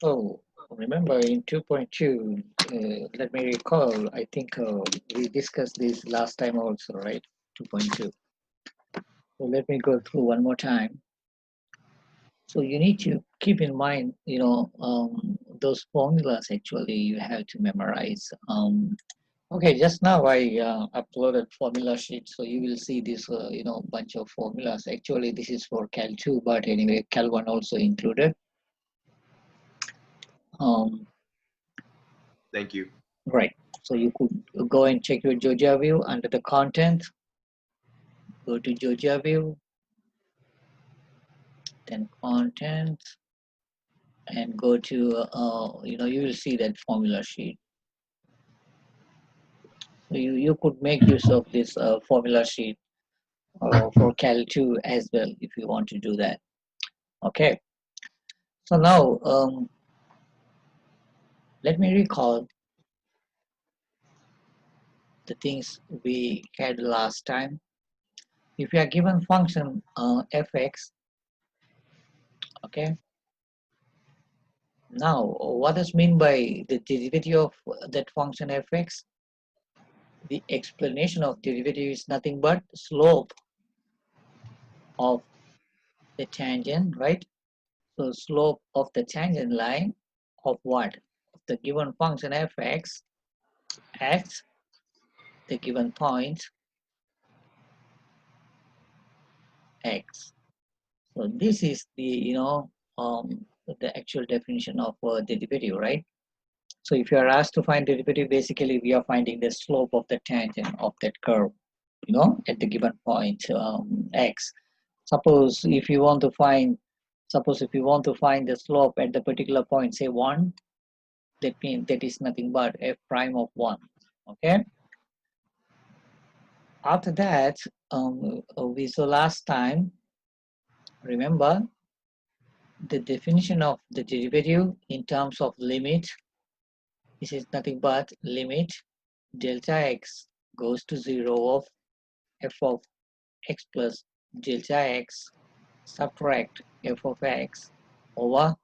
Oh, remember in 2.2, let me recall, I think we discussed this last time also, right? 2.2. So let me go through one more time. So you need to keep in mind, those formulas actually you have to memorize. Okay, just now I uploaded formula sheet, so you will see this, bunch of formulas. Actually, this is for Cal 2, but anyway, Cal 1 also included. Um, Thank you. right. So you could go and check your Georgia view under the content. Go to Georgia view, then content, and go to, you will see that formula sheet. So you could make use of this formula sheet for Cal 2 as well if you want to do that. Okay. So now let me recall the things we had last time. If you are given function fx, okay, now what does mean by the derivative of that function fx? The explanation of derivative is nothing but slope of the tangent, right? So slope of the tangent line of what? Of the given function fx at the given point x. So this is the the actual definition of derivative, right? So if you are asked to find derivative, basically we are finding the slope of the tangent of that curve, at the given point x. Suppose if you want to find, suppose if you want to find the slope at the particular point, say 1, that means that is nothing but f prime of 1. Okay. After that, we saw last time. Remember the definition of the derivative in terms of limit. This is nothing but limit delta x goes to 0 of f of x plus delta x subtract f of x over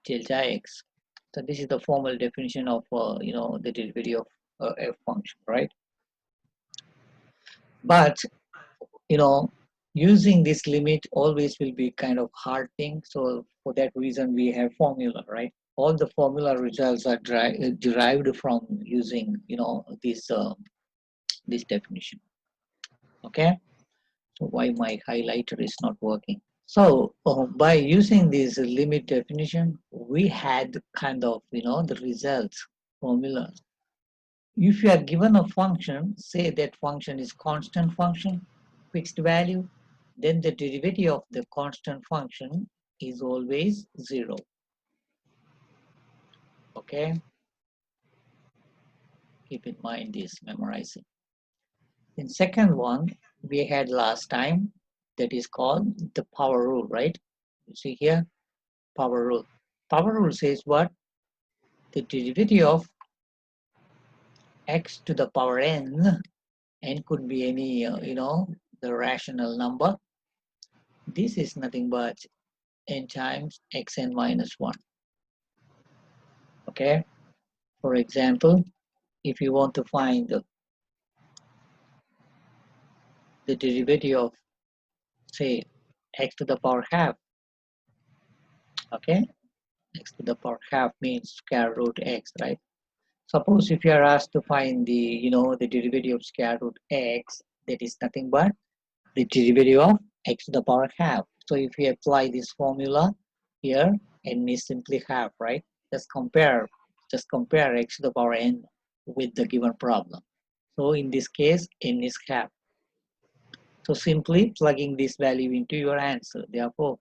delta x. So this is the formal definition of the derivative of f function, right? But you know using this limit always will be kind of hard thing. So for that reason we have formula, right? All the formula results are derived from using this definition. Okay. So why my highlighter is not working? So by using this limit definition, we had kind of, the results formula. If you are given a function, say that function is constant function, fixed value, then the derivative of the constant function is always 0. Okay, keep in mind this, memorizing. In second one, we had last time, that is called the power rule, right? You see here, power rule. Power rule says what? The derivative of x to the power n, n could be any, the rational number. This is nothing but n times xn minus 1. Okay. For example, if you want to find the derivative of, say, x to the power half, okay, x to the power half means square root x, right? Suppose if you are asked to find the derivative of square root x, that is nothing but the derivative of x to the power half. So if you apply this formula here, n is simply half, right? Just compare x to the power n with the given problem. So in this case, n is half. So simply plugging this value into your answer. Therefore,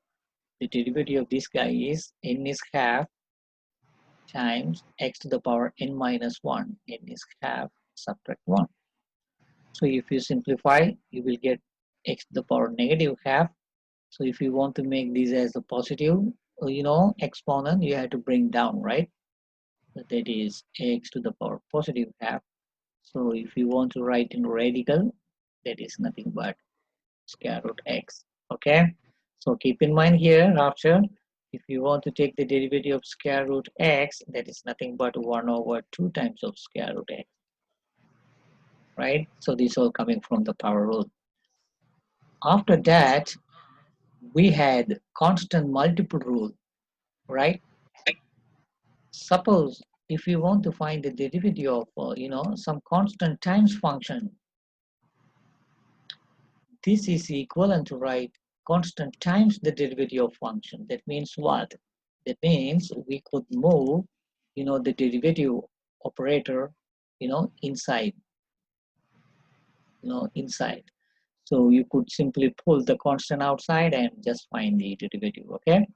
the derivative of this guy is n is half times x to the power n minus 1. N is half, subtract 1. So if you simplify, you will get x to the power negative half. So if you want to make this as a positive, exponent, you have to bring down, right? So that is x to the power positive half. So if you want to write in radical, that is nothing but square root x. Okay. So keep in mind here after If you want to take the derivative of square root x, that is nothing but 1 over 2 times of square root x, right? So this is all coming from the power rule. After that, we had constant multiple rule, right? Suppose if you want to find the derivative of some constant times function, this is equivalent to write constant times the derivative of function. That means what? That means we could move the derivative operator inside inside. So you could simply pull the constant outside and just find the derivative. Okay.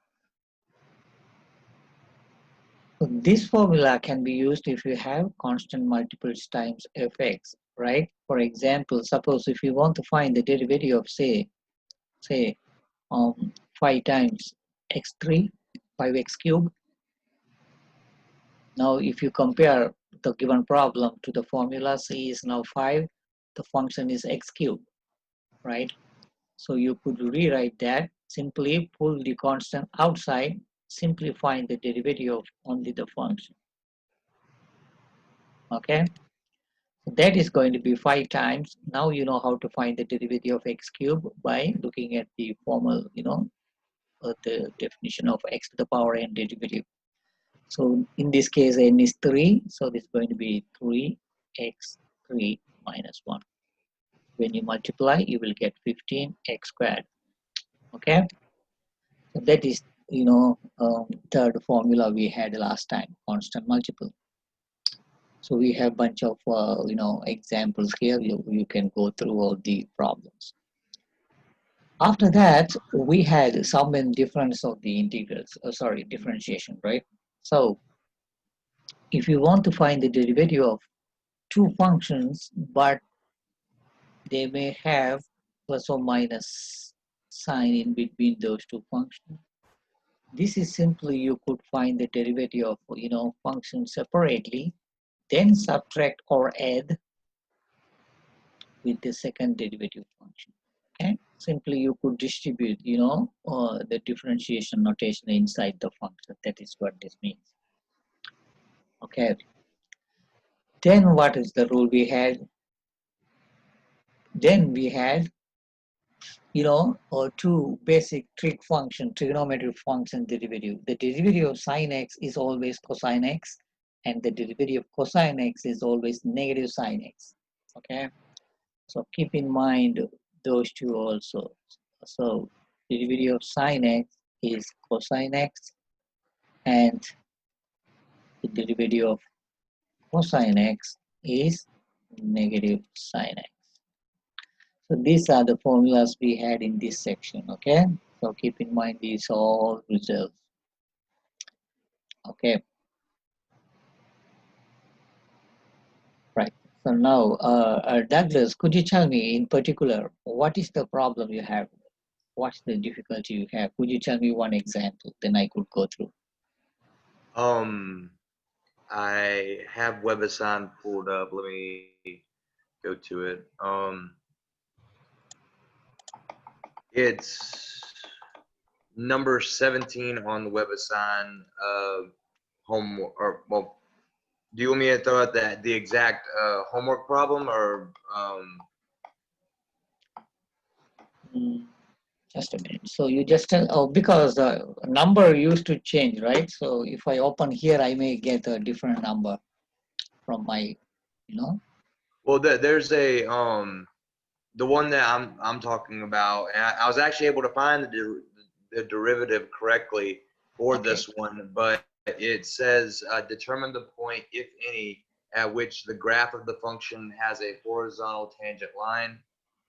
So this formula can be used if you have constant multiples times fx, right? For example, suppose if you want to find the derivative of say 5 times x3, 5x cubed. Now if you compare the given problem to the formula, c is now 5, the function is x cubed, right? So you could rewrite that, simply pull the constant outside, simply find the derivative of only the function. Okay, so that is going to be 5 times. Now you know how to find the derivative of x cubed by looking at the formal, the definition of x to the power n derivative. So in this case, n is 3, so this is going to be 3x3 minus 1. When you multiply, you will get 15x squared. Okay, so that is third formula we had last time, constant multiple. So we have bunch of examples here. You can go through all the problems. After that, we had sum and difference of the integrals. Differentiation, right? So if you want to find the derivative of two functions, but they may have plus or minus sign in between those two functions, this is simply you could find the derivative of function separately, then subtract or add with the second derivative function. Okay, simply you could distribute the differentiation notation inside the function. That is what this means. Okay, then what is the rule we had? Then we had two basic trigonometric function derivative. The derivative of sine x is always cosine x, and the derivative of cosine x is always negative sine x. Okay, so keep in mind those two also. So derivative of sine x is cosine x, and the derivative of cosine x is negative sine x. So these are the formulas we had in this section. Okay, so keep in mind these all results. Okay, right. So now, Douglas, could you tell me in particular what is the problem you have? What's the difficulty you have? Could you tell me one example? Then I could go through. I have WebAssign pulled up. Let me go to it. It's number 17 on the WebAssign homework. Or well, do you want me to throw out the exact homework problem or? Just a minute. So you just tell, because the number used to change, right? So if I open here, I may get a different number from my, Well, there's a the one that I'm talking about, and I was actually able to find the derivative correctly for this one, but it says determine the point, if any, at which the graph of the function has a horizontal tangent line,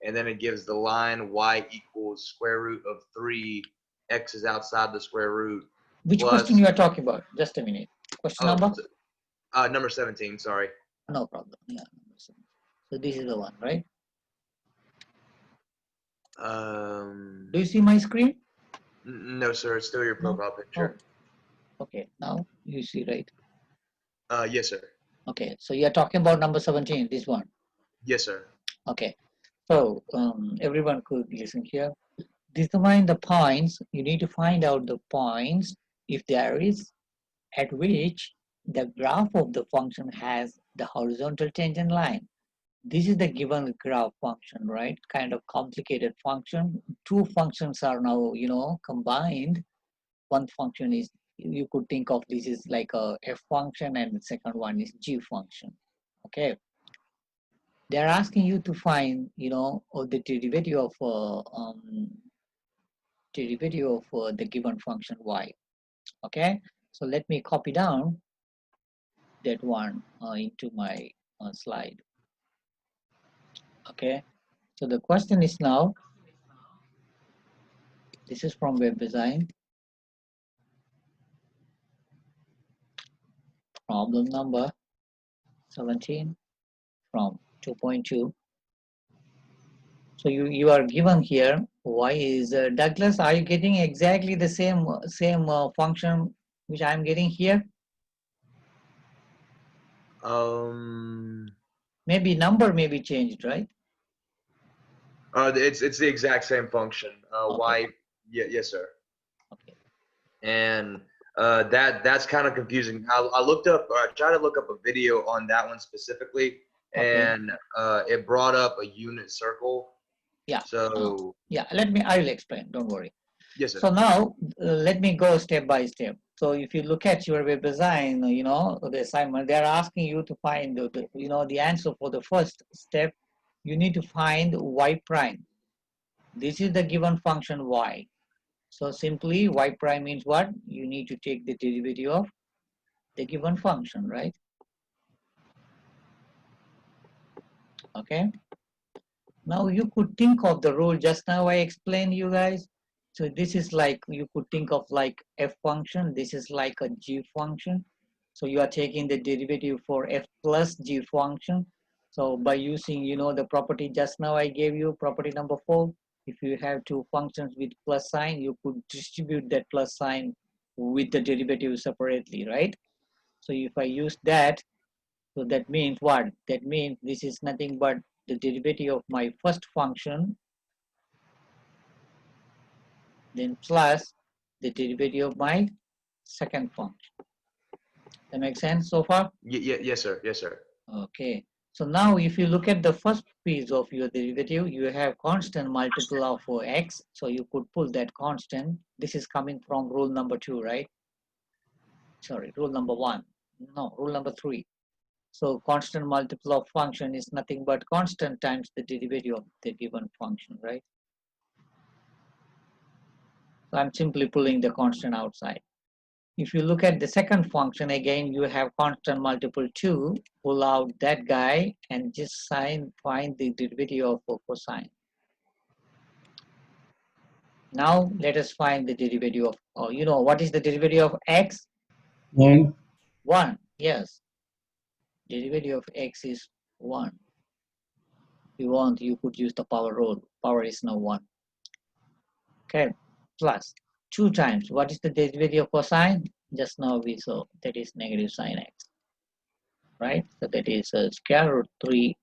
and then it gives the line y equals square root of 3, x is outside the square root. Which plus, question you are talking about? Just a minute. Question number? Number 17, sorry. No problem. Yeah. So this is the one, right? Do you see my screen? No, sir. It's still your profile picture. Oh. Okay. Now you see, right? Yes, sir. Okay. So you are talking about number 17, this one. Yes, sir. Okay. So everyone could listen here. determine the points. You need to find out the points, if there is, at which the graph of the function has the horizontal tangent line. This is the given graph function, right? Kind of complicated function. Two functions are now, combined. One function is, you could think of this is like a f function, and the second one is g function. Okay. They're asking you to find, the derivative of the given function y. Okay. So let me copy down that one into my slide. Okay. So the question is now, this is from web design. Problem number 17 from 2.2. So you are given here y is Douglas. Are you getting exactly the same function which I am getting here? Maybe number may be changed, right? It's the exact same function. Okay. Y, yes, sir. Okay. And that's kind of confusing. I looked up, or I tried to look up a video on that one specifically, and it brought up a unit circle. Yeah. So yeah, I will explain. Don't worry. yes, sir. So now let me go step by step. So if you look at your web design, the assignment, they're asking you to find the answer for the first step. You need to find y prime. This is the given function y. So simply y prime means what? You need to take the derivative of the given function, right? Okay. Now you could think of the rule. Just now I explained you guys. So this is like, you could think of like f function. This is like a g function. So you are taking the derivative for f plus g function. So by using, the property just now I gave you, property number 4, if you have two functions with plus sign, you could distribute that plus sign with the derivative separately, right? So if I use that, so that means what? That means this is nothing but the derivative of my first function, then plus the derivative of my second function. That makes sense so far? Yes, sir. Yes, sir. Okay. So now if you look at the first piece of your derivative, you have constant multiple of x. So you could pull that constant. This is coming from rule number 2, right? Sorry, rule number 1. No, rule number 3. So constant multiple of function is nothing but constant times the derivative of the given function, right? So I'm simply pulling the constant outside. If you look at the second function, again, you have constant multiple 2, pull out that guy and just find the derivative of cosine. Now let us find the derivative of, what is the derivative of x? 1. 1, yes. Derivative of x is 1. If you want, you could use the power rule. Power is now 1. Okay, plus 2 times. What is the derivative of cosine? Just now we saw that is negative sine x, right? So that is square root 3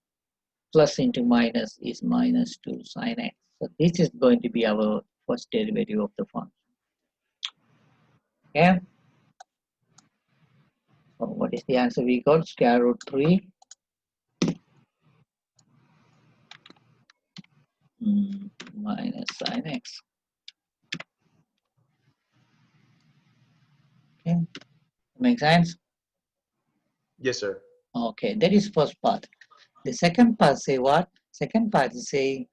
plus into minus is minus 2 sine x. So this is going to be our first derivative of the function. Okay. So what is the answer we got? Square root 3 minus sine x. Okay. Make sense? Yes, sir. Okay, that is first part. The second part say what? Second part is say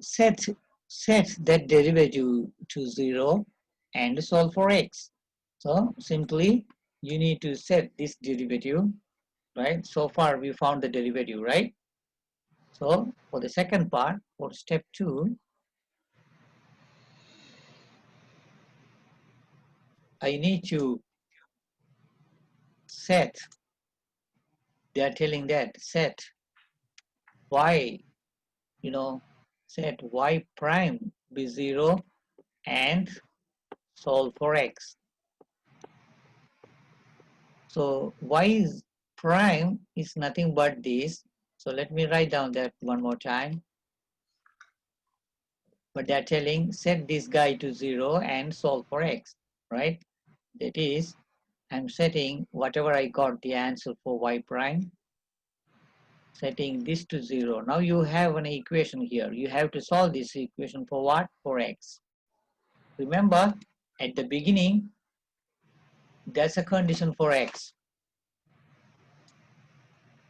set that derivative to 0 and solve for x. So simply you need to set this derivative, right? So far we found the derivative, right? So for the second part, for step 2, I need to set, they are telling that set y, set y prime be 0 and solve for x. So y prime is nothing but this. So let me write down that one more time. but they're telling set this guy to 0 and solve for x, right? That is, I'm setting whatever I got the answer for y prime, setting this to 0. Now you have an equation here. You have to solve this equation for what? For x. Remember, at the beginning, that's a condition for x.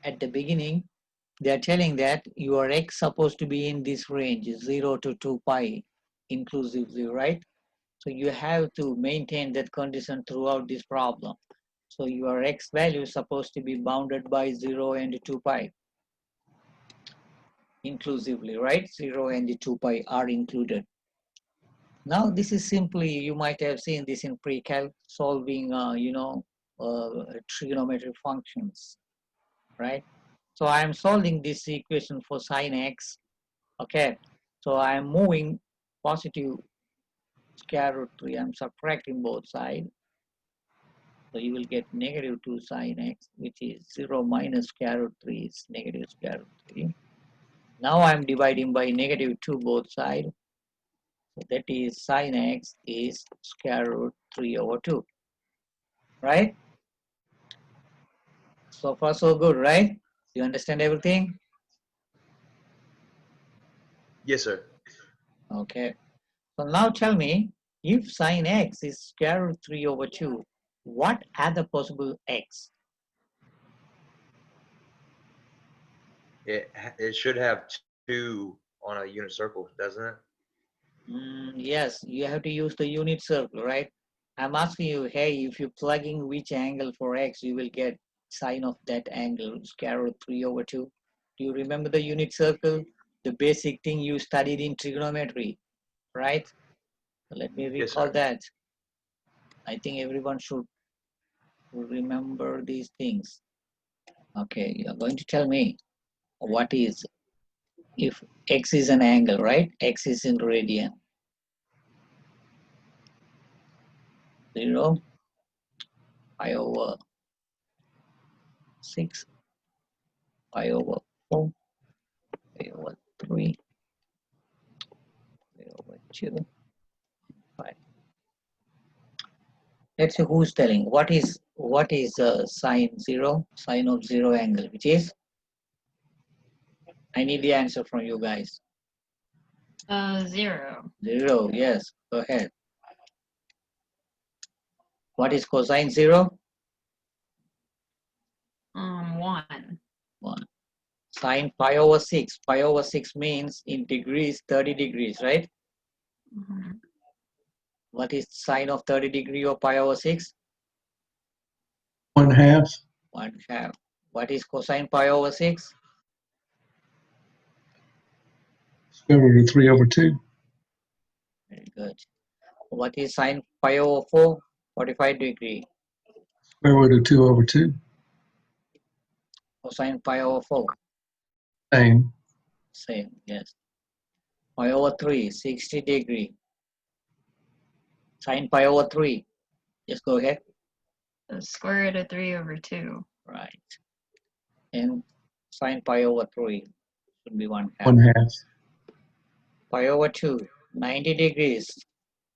At the beginning, they're telling that your x supposed to be in this range, 0 to 2 pi inclusively, right? So you have to maintain that condition throughout this problem. So your x value is supposed to be bounded by 0 and 2 pi inclusively, right? 0 and 2 pi are included. Now this is simply, you might have seen this in pre-calc solving, trigonometric functions, right? So I am solving this equation for sine x, okay? So I am moving positive square root 3, I'm subtracting both sides. So you will get negative 2 sine x, which is 0 minus square root 3 is negative square root 3. Now I'm dividing by negative 2 both sides. So that is sine x is square root 3 over 2, right? So far so good, right? You understand everything? Yes, sir. Okay. So now tell me, if sine x is square root 3 over 2, what are the possible x? It should have 2 on a unit circle, doesn't it? Yes, you have to use the unit circle, right? I'm asking you, hey, if you're plugging which angle for x, you will get sine of that angle, square root 3 over 2. Do you remember the unit circle? The basic thing you studied in trigonometry, right? So let me Yes, recall sir. that. I think everyone should remember these things. Okay, you're going to tell me what is, if x is an angle, right? X is in radian. 0, pi over 6, pi over 4, pi over 3, pi over 2, pi. Let's see who's telling. What is sine 0? Sine of 0 angle, which is? I need the answer from you guys. 0. 0, yes. Go ahead. What is cosine 0? 1. 1. Sine pi over 6. Pi over 6 means in degrees 30 degrees, right? Mm-hmm. What is sine of 30 degree of pi over 6? 1/2. 1/2. What is cosine pi over 6? Square root of 3 over 2. Very good. What is sine pi over 4? 45 degree. Square root of 2 over 2. Cosine pi over 4. Same. Same, yes. Pi over 3, 60 degree. Sine pi over 3. Just go ahead. The square root of 3 over 2. Right. And sine pi over 3 should be 1/2. 1/2. Pi over 2, 90 degrees.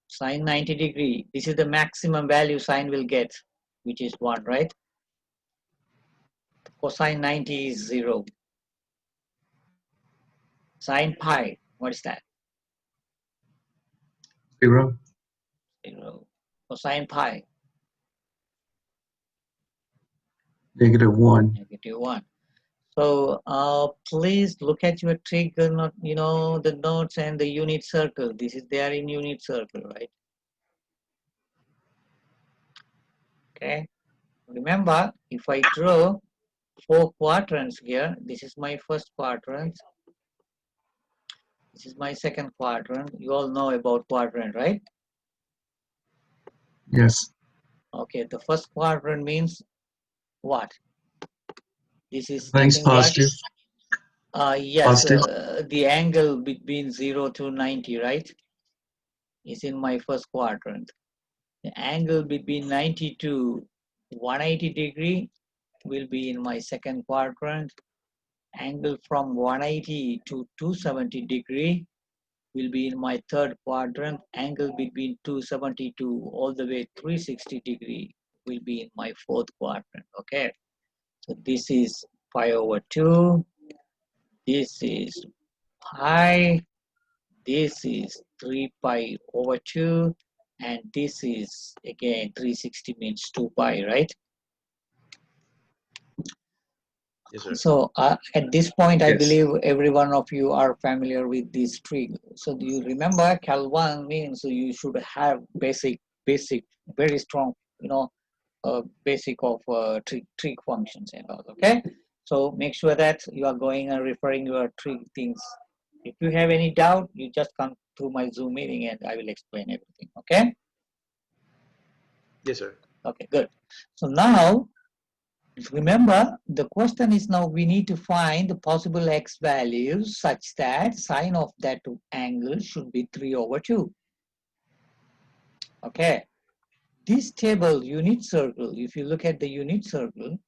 Sine 90 degree. This is the maximum value sine will get, which is 1, right? Cosine 90 is 0. Sine pi, what is that? 0. 0. Cosine pi, -1. -1. So please look at your trigonometry, the notes and the unit circle. This is there in unit circle, right? Okay. Remember, if I draw 4 quadrants here, this is my first quadrant. This is my second quadrant. You all know about quadrant, right? Yes. Okay, the first quadrant means what? This is Things nothing but positive. yes, Positive. the angle between 0 to 90, right? Is in my first quadrant. The angle between 90 to 180 degree will be in my second quadrant. Angle from 180 to 270 degree will be in my third quadrant. Angle between 272 all the way 360 degree will be in my fourth quadrant. Okay, so this is pi over 2. This is pi. This is 3 pi over 2. And this is again 360 means 2 pi, right? Yes, sir. So at this point, I Yes. believe every one of you are familiar with this trig. So do you remember Cal 1 means you should have basic, very strong, basic of trig functions and all, okay? So make sure that you are going and referring your trig things. If you have any doubt, you just come through my Zoom meeting and I will explain everything, okay? Yes, sir. Okay, good. So now, remember, the question is now we need to find the possible x values such that sine of that angle should be 3 over 2. Okay. This table, unit circle, if you look at the unit circle,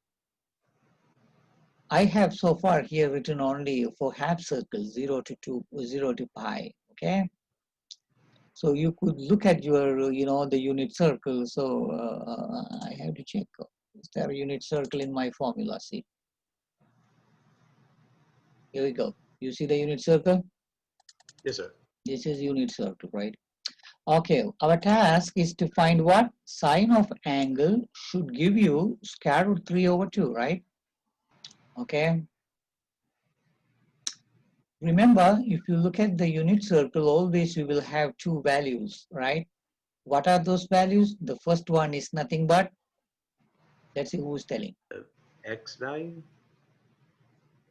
I have so far here written only for half circles, 0 to 2, 0 to pi. Okay. So you could look at your, the unit circle. So I have to check. Is there a unit circle in my formula? See. Here we go. You see the unit circle? Yes, sir. This is unit circle, right? Okay, our task is to find what? Sine of angle should give you square root 3 over 2, right? Okay. Remember, if you look at the unit circle, always you will have two values, right? What are those values? The first one is nothing but, let's see who's telling. X value?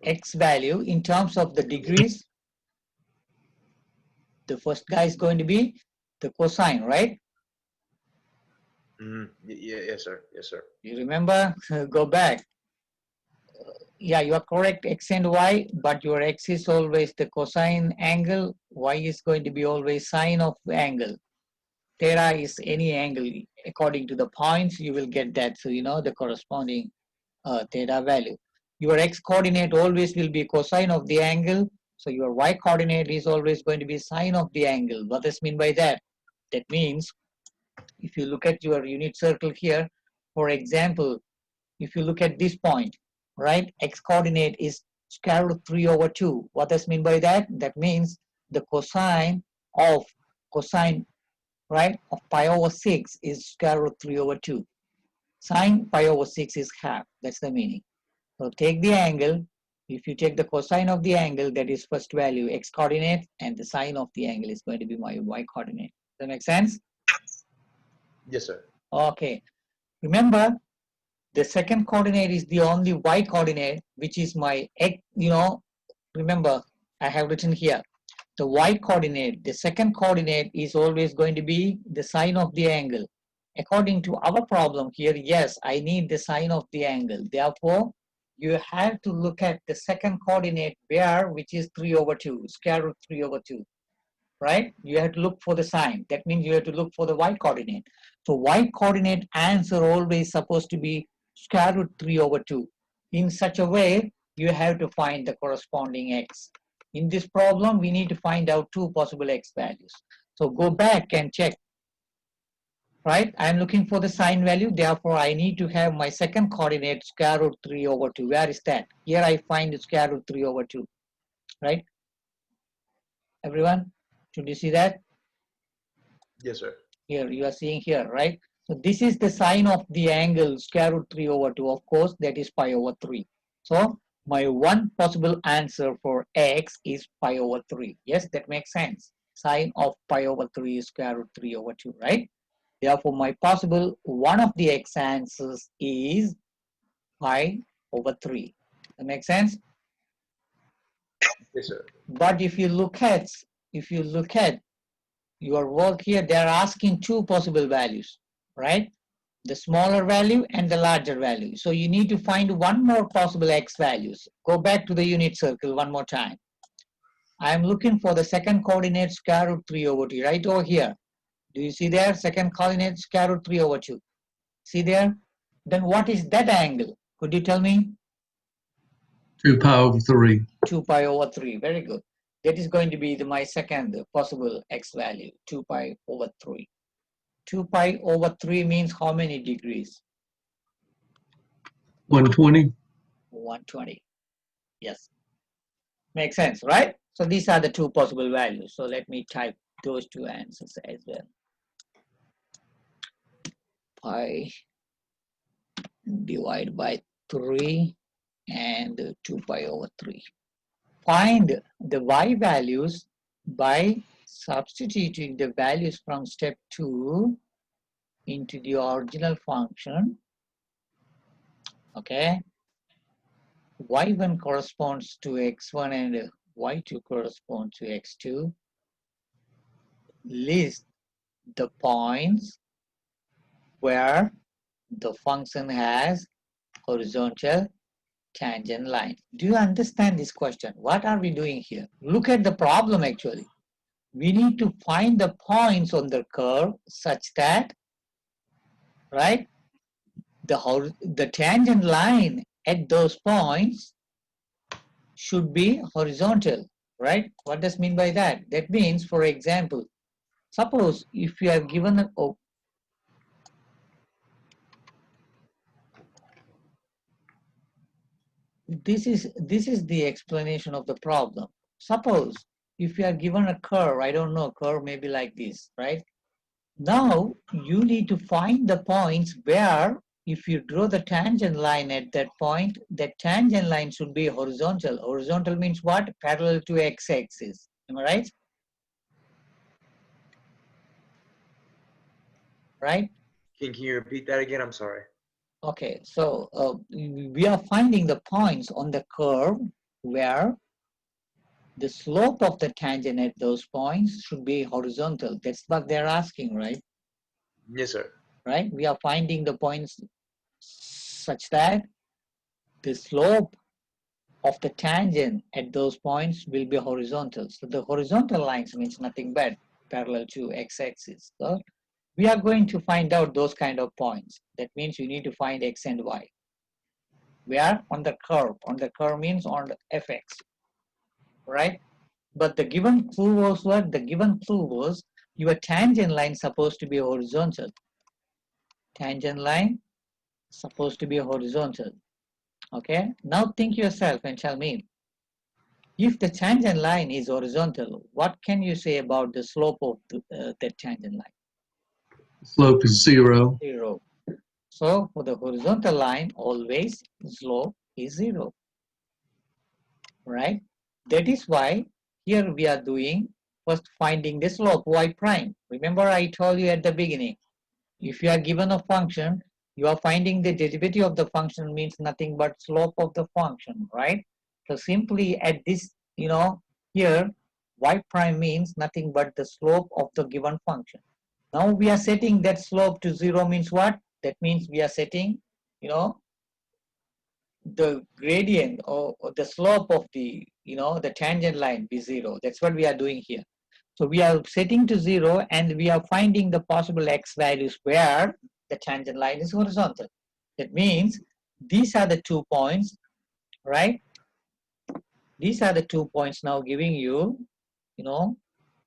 X value in terms of the degrees. The first guy is going to be the cosine, right? Mm-hmm. Yes, sir. Yes, sir. You remember? Go back. Yeah, you are correct, x and y, but your x is always the cosine angle, y is going to be always sine of angle. Theta is any angle. According to the points, you will get that. So, the corresponding theta value. Your x coordinate always will be cosine of the angle. So, your y coordinate is always going to be sine of the angle. What does mean by that? That means, if you look at your unit circle here, for example, if you look at this point, right, x coordinate is square root 3 over 2. What does mean by that? That means the cosine, right, of pi over 6 is square root 3 over 2. Sine pi over 6 is half. That's the meaning. So take the angle. If you take the cosine of the angle, that is first value, x coordinate, and the sine of the angle is going to be my y coordinate. Does that make sense? Yes, sir. Okay. Remember, the second coordinate is the only y coordinate, which is my x, remember, I have written here, the y coordinate, the second coordinate is always going to be the sine of the angle. According to our problem here, yes, I need the sine of the angle. Therefore, you have to look at the second coordinate where, which is 3 over 2, square root 3 over 2. Right? You have to look for the sine. That means you have to look for the y coordinate. So y coordinate answer always supposed to be square root 3 over 2. In such a way, you have to find the corresponding x. In this problem, we need to find out two possible x values. So go back and check. Right? I'm looking for the sine value. Therefore, I need to have my second coordinate square root 3 over 2. Where is that? Here I find the square root 3 over 2. Right? Everyone? Should you see that? Yes, sir. Here, you are seeing here, right? So this is the sine of the angle square root 3 over 2. Of course, that is pi over 3. So my one possible answer for x is pi over 3. Yes, that makes sense. Sine of pi over 3 is square root 3 over 2, right? Therefore, my possible one of the x answers is pi over 3. That makes sense? Yes, sir. But if you look at your work here, they are asking two possible values, right? The smaller value and the larger value. So you need to find one more possible x values. Go back to the unit circle one more time. I'm looking for the second coordinate square root 3 over 2, right over here. Do you see there? Second coordinate square root 3 over 2. See there? Then what is that angle? Could you tell me? 2 pi over 3. 2 pi over 3. Very good. That is going to be my second possible x value, 2 pi over 3. 2 pi over 3 means how many degrees? 120. 120. Yes. Makes sense, right? So these are the two possible values. So let me type those two answers as well. Pi divided by 3 and 2 pi over 3. Find the y values by substituting the values from step 2 into the original function. Okay. Y1 corresponds to x1 and y2 corresponds to x2. List the points where the function has horizontal tangent line. Do you understand this question? What are we doing here? Look at the problem actually. We need to find the points on the curve such that, right, the tangent line at those points should be horizontal, right? What does mean by that? That means, for example, suppose if you have given a, oh, this is the explanation of the problem. Suppose if you are given a curve, I don't know, curve maybe like this, right? Now you need to find the points where if you draw the tangent line at that point, that tangent line should be horizontal. Horizontal means what? Parallel to x-axis. Am I right? Right? Can you repeat that again? I'm sorry. Okay, so we are finding the points on the curve where the slope of the tangent at those points should be horizontal. That's what they're asking, right? Yes, sir. Right? We are finding the points such that the slope of the tangent at those points will be horizontal. So the horizontal lines means nothing but parallel to x-axis. So we are going to find out those kind of points. That means you need to find x and y. Where? On the curve. On the curve means on the fx. Right? But the given clue was what? The given clue was your tangent line supposed to be horizontal. Tangent line supposed to be horizontal. Okay? Now think yourself and tell me, if the tangent line is horizontal, what can you say about the slope of the tangent line? Slope is 0. 0. So for the horizontal line, always slope is 0. Right? That is why here we are doing first finding the slope y prime. Remember I told you at the beginning, if you are given a function, you are finding the derivative of the function means nothing but slope of the function, right? So simply at this, here y prime means nothing but the slope of the given function. Now we are setting that slope to 0 means what? That means we are setting, the gradient or the slope of the, the tangent line be 0. That's what we are doing here. So we are setting to 0 and we are finding the possible x values where the tangent line is horizontal. That means these are the 2 points, right? These are the 2 points now giving you, the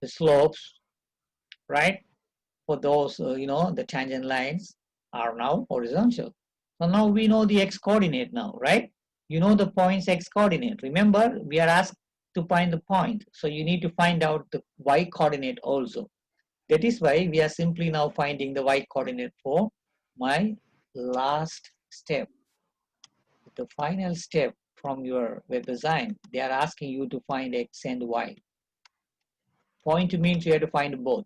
slopes, right? For those, the tangent lines are now horizontal. So now we know the x coordinate now, right? You know the point's x coordinate. Remember, we are asked to find the point. So you need to find out the y coordinate also. That is why we are simply now finding the y coordinate for my last step. The final step from your web design, they are asking you to find x and y. Point means you have to find both.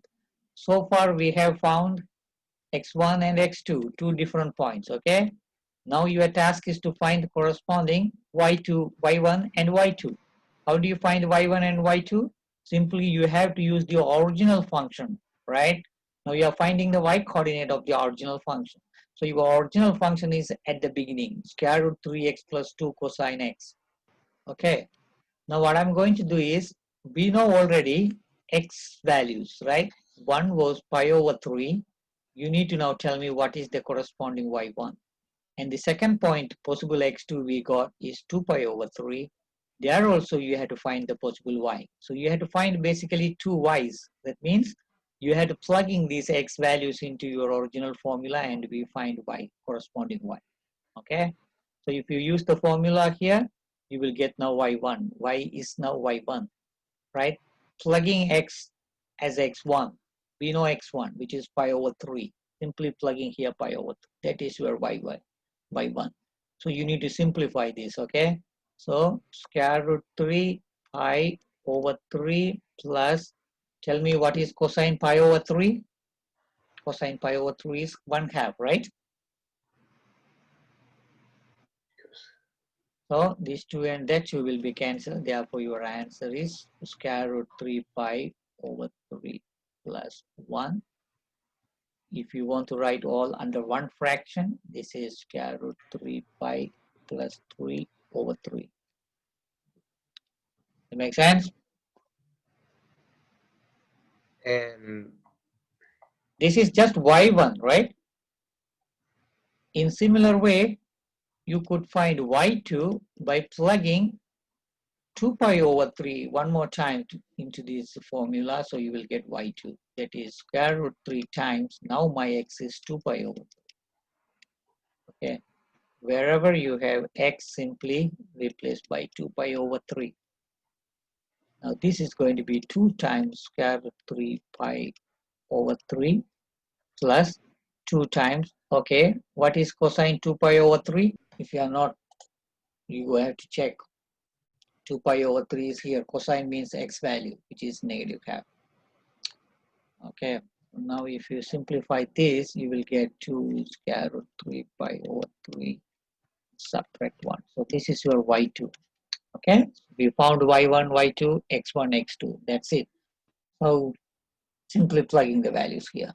So far we have found x1 and x2, 2 different points, okay? Now your task is to find the corresponding y2, y1 and y2. How do you find y1 and y2? Simply you have to use the original function, right? Now you are finding the y coordinate of the original function. So your original function is at the beginning, square root 3x plus 2 cosine x. Okay. Now what I'm going to do is, we know already x values, right? One was pi over 3. You need to now tell me what is the corresponding y1. And the second point, possible x2 we got is 2 pi over 3. there also you had to find the possible y. So you had to find basically two y's. That means you had to plug in these x values into your original formula and we find y, corresponding y. Okay. So if you use the formula here, you will get now y1. Y is now y1, right? Plugging x as x1. We know x1, which is pi over 3. Simply plugging here pi over 3. That is your y1. So you need to simplify this, okay? So square root 3 pi over 3 plus, tell me what is cosine pi over 3? Cosine pi over 3 is 1/2, right? So these 2 and that 2 will be cancelled. Therefore, your answer is square root 3 pi over 3 plus 1. If you want to write all under one fraction, this is square root 3 pi plus 3 over 3. It makes sense? And This is just y1, right? In similar way, you could find y2 by plugging 2 pi over 3 one more time into this formula, so you will get y2. That is square root 3 times, now my x is 2 pi over 3. Okay, wherever you have x, simply replace by 2 pi over 3. Now this is going to be 2 times square root 3 pi over 3 plus 2 times, okay, what is cosine 2 pi over 3? If you are not, you will have to check. 2 pi over 3 is here. Cosine means x value, which is negative half. Okay, now if you simplify this, you will get 2 square root 3 pi over 3 subtract 1. So this is your y2. Okay, we found y1, y2, x1, x2. That's it. So simply plugging the values here.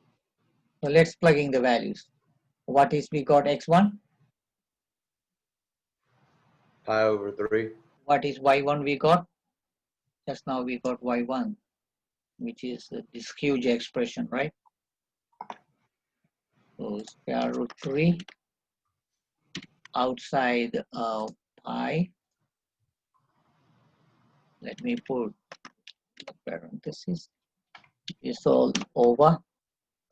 So let's plug in the values. What is we got x1? pi over 3. What is y1 we got? Just now we got y1, which is this huge expression, right? So square root 3 outside pi. Let me put the parenthesis. Is all over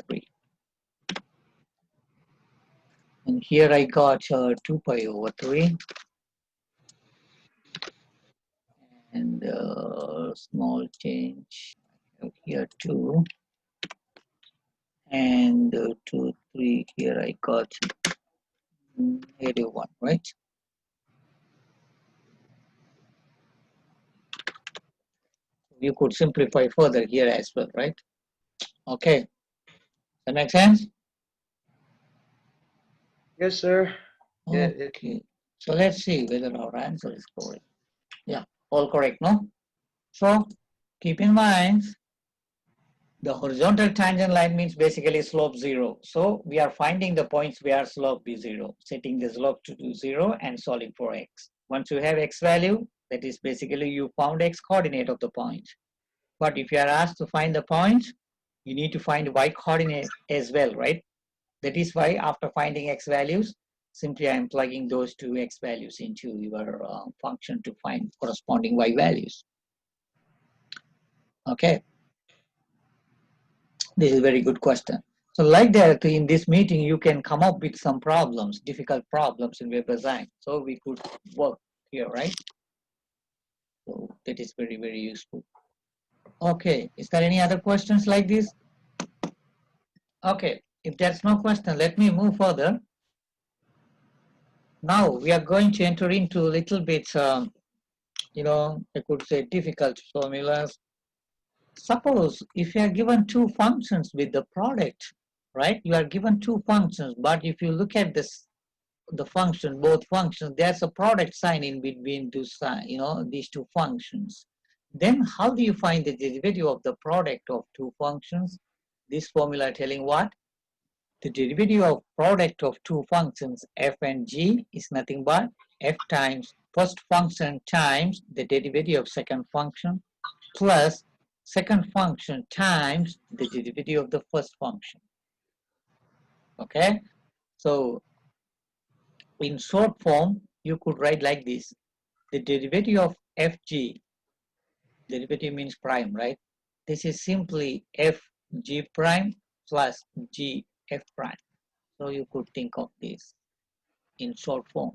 3. And here I got 2 pi over 3. And small change here 2. And 2, 3, here I got negative 1, right? You could simplify further here as well, right? Okay, that makes sense? Yes, sir. Yeah, Okay, so let's see whether our answer is correct. Yeah, all correct, no? So keep in mind, the horizontal tangent line means basically slope 0. So we are finding the points where slope be 0, setting the slope to 0 and solving for x. Once you have x value, that is basically you found x coordinate of the point. But if you are asked to find the point, you need to find y coordinate as well, right? That is why after finding x values, simply I am plugging those two x values into your function to find corresponding y values. Okay. This is a very good question. So like that, in this meeting, you can come up with some problems, difficult problems in web design. So we could work here, right? So that is very, very useful. Okay, is there any other questions like this? Okay, if there's no question, let me move further. Now we are going to enter into a little bit, I could say difficult formulas. Suppose if you are given two functions with the product, right? You are given two functions, but if you look at this, the function, both functions, there's a product sign in between these two functions. Then how do you find the derivative of the product of two functions? This formula telling what? The derivative of product of two functions f and g is nothing but f times first function times the derivative of second function plus second function times the derivative of the first function. Okay, so in short form, you could write like this. The derivative of fg, derivative means prime, right? This is simply fg prime plus g f prime. So you could think of this in short form.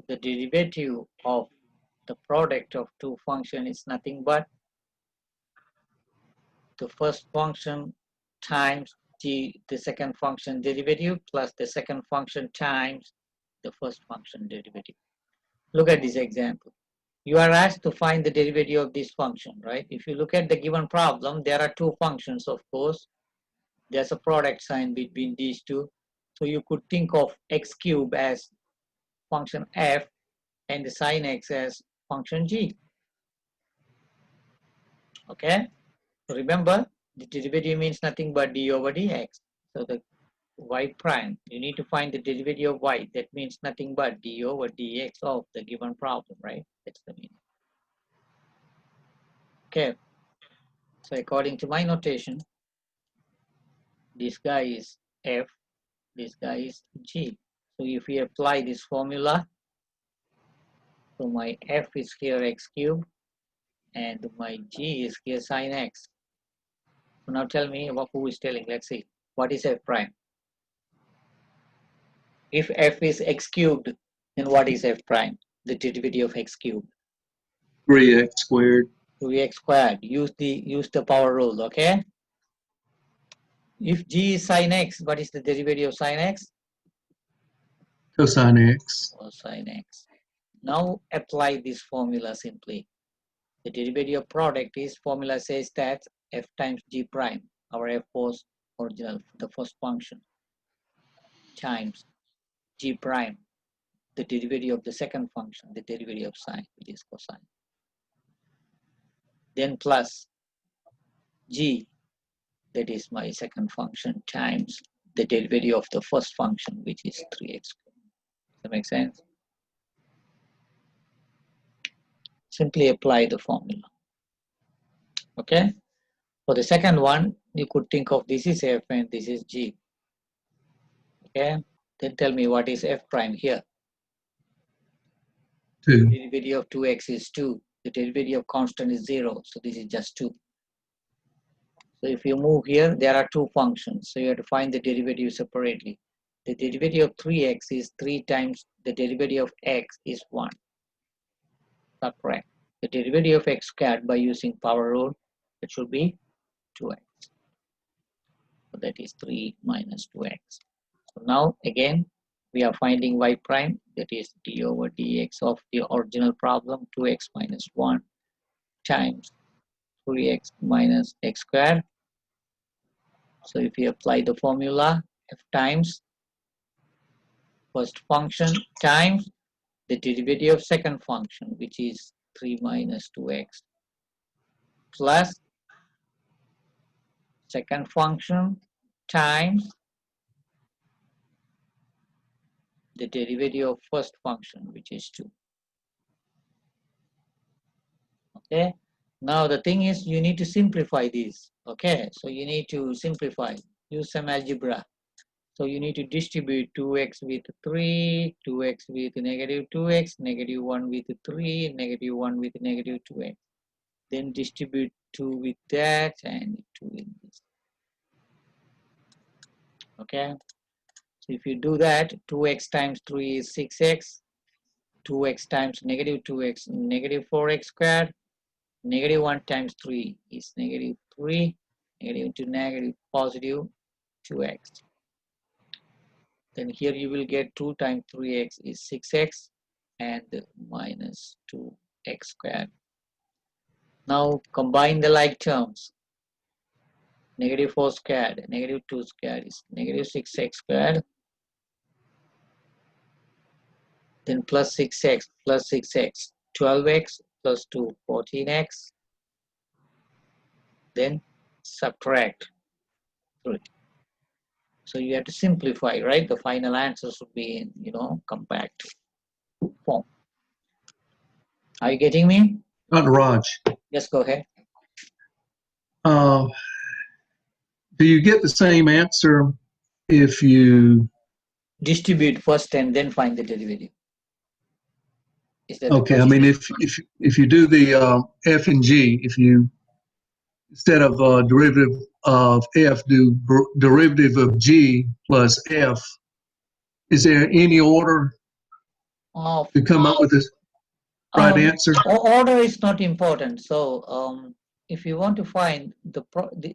The derivative of the product of two functions is nothing but the first function times the second function derivative plus the second function times the first function derivative. Look at this example. You are asked to find the derivative of this function, right? If you look at the given problem, there are two functions, of course. There's a product sign between these two. So you could think of x cube as function f and the sin x as function g. Okay? Remember, the derivative means nothing but d over dx. So the y prime, you need to find the derivative of y. That means nothing but d over dx of the given problem, right? That's the meaning. Okay. So according to my notation, this guy is f, this guy is g. So if we apply this formula, so my f is here x cubed and my g is here sin x. So now tell me who is telling. Let's see. What is f prime? If f is x cubed, then what is f prime? The derivative of x cubed. 3x squared. 2x squared. Use the power rule, okay? If g is sin x, what is the derivative of sin x? Cosine x. Cosine x. Now apply this formula simply. The derivative of product is, formula says that f times g prime, our f was original, the first function, times g prime, the derivative of the second function, the derivative of sine, which is cosine. Then plus g, that is my second function, times the derivative of the first function, which is 3x. Does that make sense? Simply apply the formula. Okay? For the second one, you could think of this is f and this is g. Okay? Then tell me what is f prime here. 2. The derivative of 2x is 2. The derivative of constant is 0. So this is just 2. So if you move here, there are two functions. So you have to find the derivative separately. The derivative of 3x is 3 times the derivative of x is 1. Not correct. The derivative of x squared by using power rule, it should be 2x. So that is 3 minus 2x. So now again, we are finding y prime, that is d over dx of the original problem, 2x minus 1 times 3x minus x squared. So if you apply the formula, f times first function times the derivative of second function, which is 3 minus 2x, plus second function times the derivative of first function, which is 2. Okay. Now the thing is, you need to simplify this. Okay. So you need to simplify. Use some algebra. So you need to distribute 2x with 3, 2x with negative 2x, negative 1 with 3, negative 1 with negative 2x. Then distribute 2 with that and 2 with this. Okay. So if you do that, 2x times 3 is 6x, 2x times negative 2x, negative 4x squared, negative 1 times 3 is negative 3, negative into negative, positive 2x. Then here you will get 2 times 3x is 6x and minus 2x squared. Now combine the like terms. Negative 4 squared, negative 2 squared is negative 6x squared. Then plus 6x, 12x plus 2, 14x. Then subtract 3. So you have to simplify, right? The final answer should be in, compact form. Are you getting me? Dr. Raj, Yes, go ahead. do you get the same answer if you Distribute first and then find the derivative. Is that the Okay, I question? mean, if you do the f and g, if you instead of derivative of f, do derivative of g plus f, is there any order Of to come up with this right answer? order is not important. So if you want to find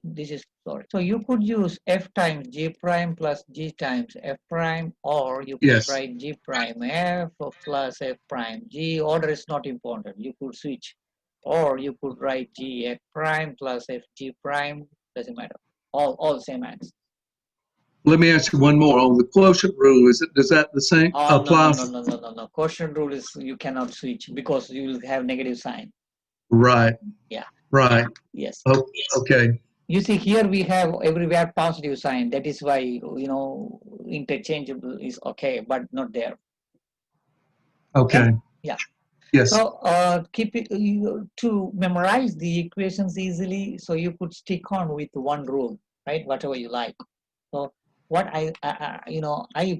this is sorry. So you could use f times g prime plus g times f prime, or you could Yes. write g prime f plus f prime g. Order is not important. You could switch, or you could write g f prime plus f g prime. Doesn't matter. All same answer. Let me ask you one more on the quotient rule. Does that the same Oh apply? no. Quotient rule is you cannot switch because you will have negative sign. Right. Yeah. Right. Yes. Oh, okay. You see here we have everywhere positive sign. That is why, you know, interchangeable is okay, but not there. Okay. Yeah. Yes. So keep it to memorize the equations easily. So you could stick on with one rule, right? Whatever you like. So what I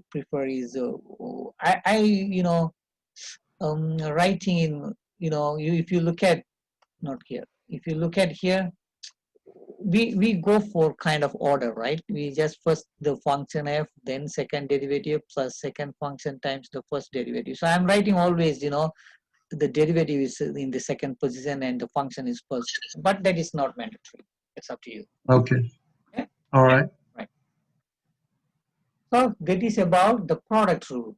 prefer is writing in, if you look at, not here, if you look at here, we go for kind of order, right? We just first the function f, then second derivative plus second function times the first derivative. So I'm writing always, the derivative is in the second position and the function is first, but that is not mandatory. It's up to you. Okay. Okay? All right. Right. So that is about the product rule.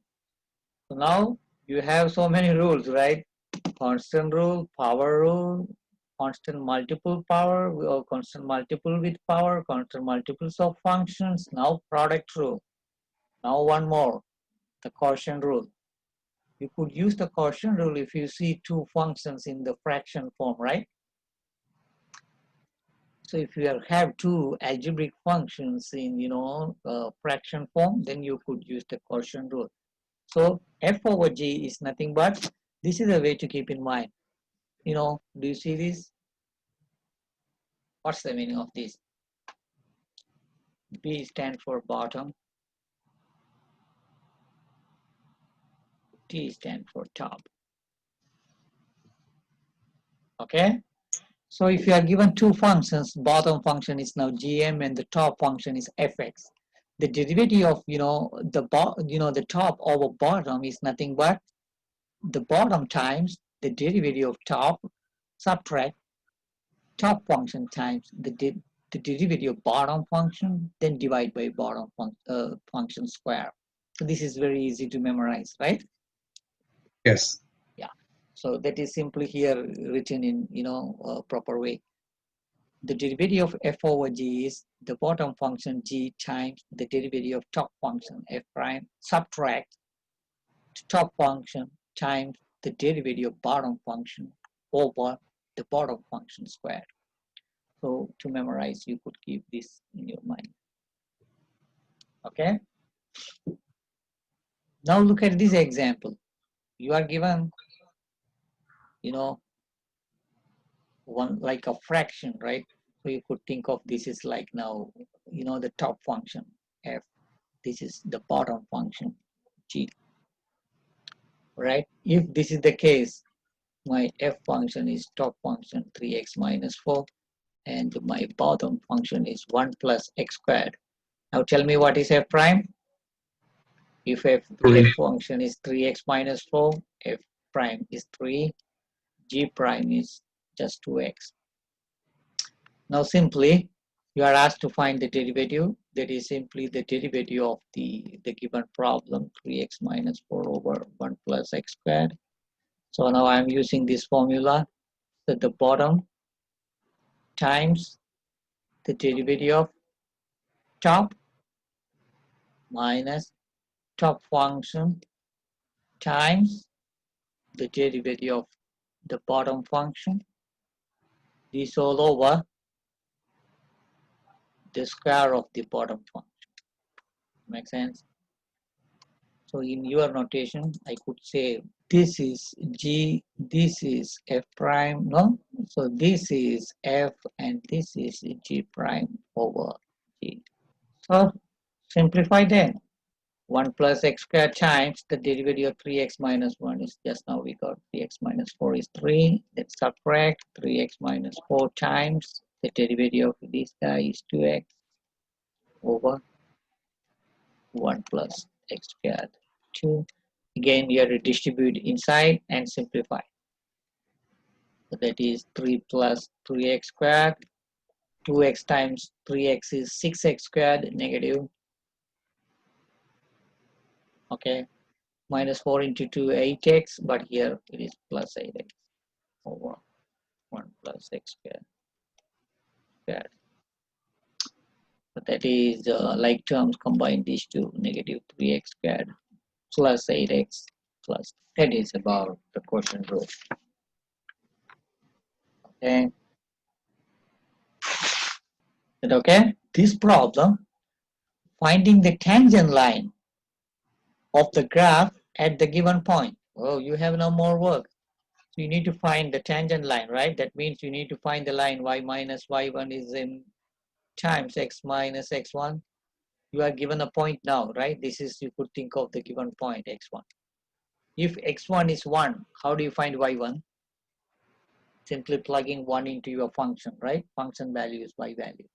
So now you have so many rules, right? Constant rule, power rule, constant multiple power, or constant multiple with power, constant multiples of functions. Now product rule. Now one more, the quotient rule. You could use the quotient rule if you see two functions in the fraction form, right? So if you have two algebraic functions in, fraction form, then you could use the quotient rule. So f over g is nothing but, this is a way to keep in mind. Do you see this? What's the meaning of this? B stands for bottom, T stands for top. Okay? So if you are given two functions, bottom function is now gm and the top function is fx. The derivative of the top over bottom is nothing but the bottom times the derivative of top, subtract top function times the derivative of bottom function, then divide by bottom function square. So this is very easy to memorize, right? Yes. Yeah. So that is simply here written in a proper way. The derivative of f over g is the bottom function g times the derivative of top function f prime, subtract top function times the derivative of bottom function over the bottom function squared. So to memorize, you could keep this in your mind. Okay. Now look at this example. You are given, one like a fraction, right? So you could think of this is like now, the top function f. This is the bottom function g, right? If this is the case, my f function is top function 3x minus 4, and my bottom function is 1 plus x squared. Now tell me what is f prime? If f function is 3x minus 4, f prime is 3, g prime is just 2x. Now simply, you are asked to find the derivative. That is simply the derivative of the given problem, 3x minus 4 over 1 plus x squared. So now I'm using this formula, that the bottom times the derivative of top minus top function times the derivative of the bottom function, this all over the square of the bottom function. Make sense? So in your notation, I could say this is g, this is f prime, no? So this is f and this is g prime over g. So simplify that. 1 plus x squared times the derivative of 3x minus 1 is just now we got 3x minus 4 is 3. Let's subtract 3x minus 4 times the derivative of this guy is 2x over 1 plus x squared 2. Again, you have to distribute inside and simplify. So that is 3 plus 3x squared. 2x times 3x is 6x squared negative. Okay. Minus 4 into 2, 8x, but here it is plus 8x over 1 plus x squared. But that is like terms combine these two, negative 3x squared plus 8x plus. That is about the quotient rule. Okay. Is that okay? This problem, finding the tangent line of the graph at the given point. Oh, you have no more work. So you need to find the tangent line, right? That means you need to find the line y minus y1 is in times x minus x1. You are given a point now, right? This is, you could think of the given point x1. If x1 is 1, how do you find y1? Simply plugging 1 into your function, right? Function value is y value.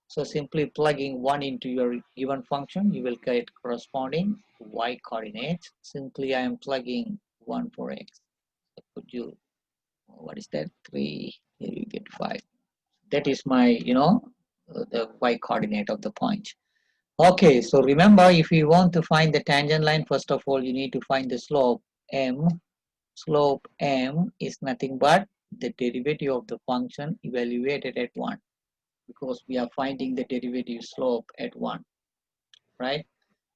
So simply plugging 1 into your given function, you will get corresponding y coordinates. Simply I am plugging 1 for x. So could you, what is that? 3, here you get 5. That is my, the y coordinate of the point. Okay, so remember, if you want to find the tangent line, first of all, you need to find the slope m. Slope m is nothing but the derivative of the function evaluated at 1, because we are finding the derivative slope at 1, right?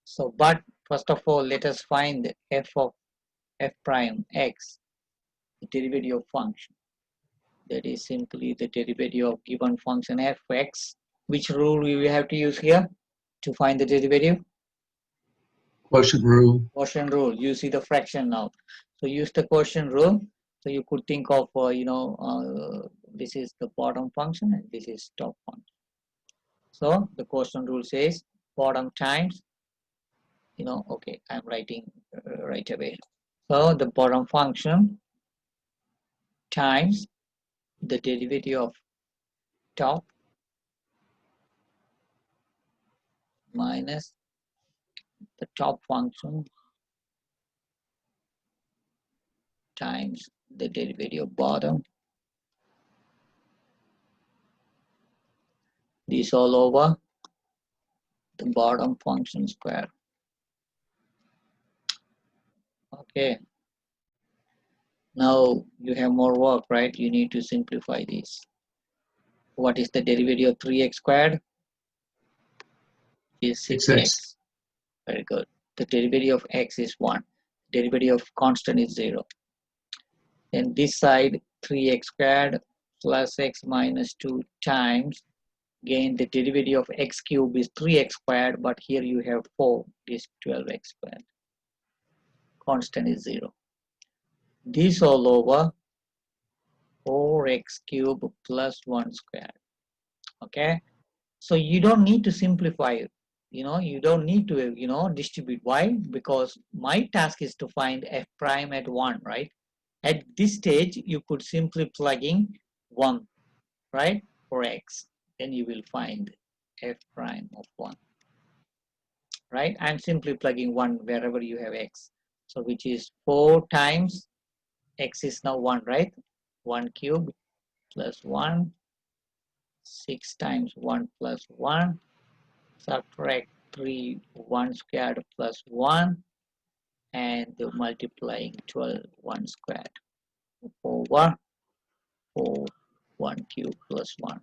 So, but first of all, let us find the f of f prime x, the derivative of function. That is simply the derivative of given function fx. Which rule we have to use here to find the derivative? Quotient rule. Quotient rule. You see the fraction now. So use the quotient rule. So you could think of, this is the bottom function and this is top function. So the quotient rule says bottom times, okay, I'm writing right away. So the bottom function times the derivative of top minus the top function times the derivative of bottom. This all over the bottom function square. Okay. Now you have more work, right? You need to simplify this. What is the derivative of 3x squared? Is 6x. Very good. The derivative of x is 1. Derivative of constant is 0. Then this side 3x squared plus x minus 2 times, again the derivative of x cubed is 3x squared, but here you have 4, is 12x squared. Constant is 0. This all over 4x cubed plus 1 squared. Okay, so you don't need to simplify it. You don't need to distribute. Why? Because my task is to find f prime at 1, right? At this stage you could simply plug in 1, right, for x, then you will find f prime of 1, right? I'm simply plugging 1 wherever you have x, so which is 4 times x is now 1, right? 1 cubed plus 1, 6 times 1 plus 1, subtract 3, 1 squared plus 1, and multiplying 12, 1 squared over 4, 1 cubed plus 1,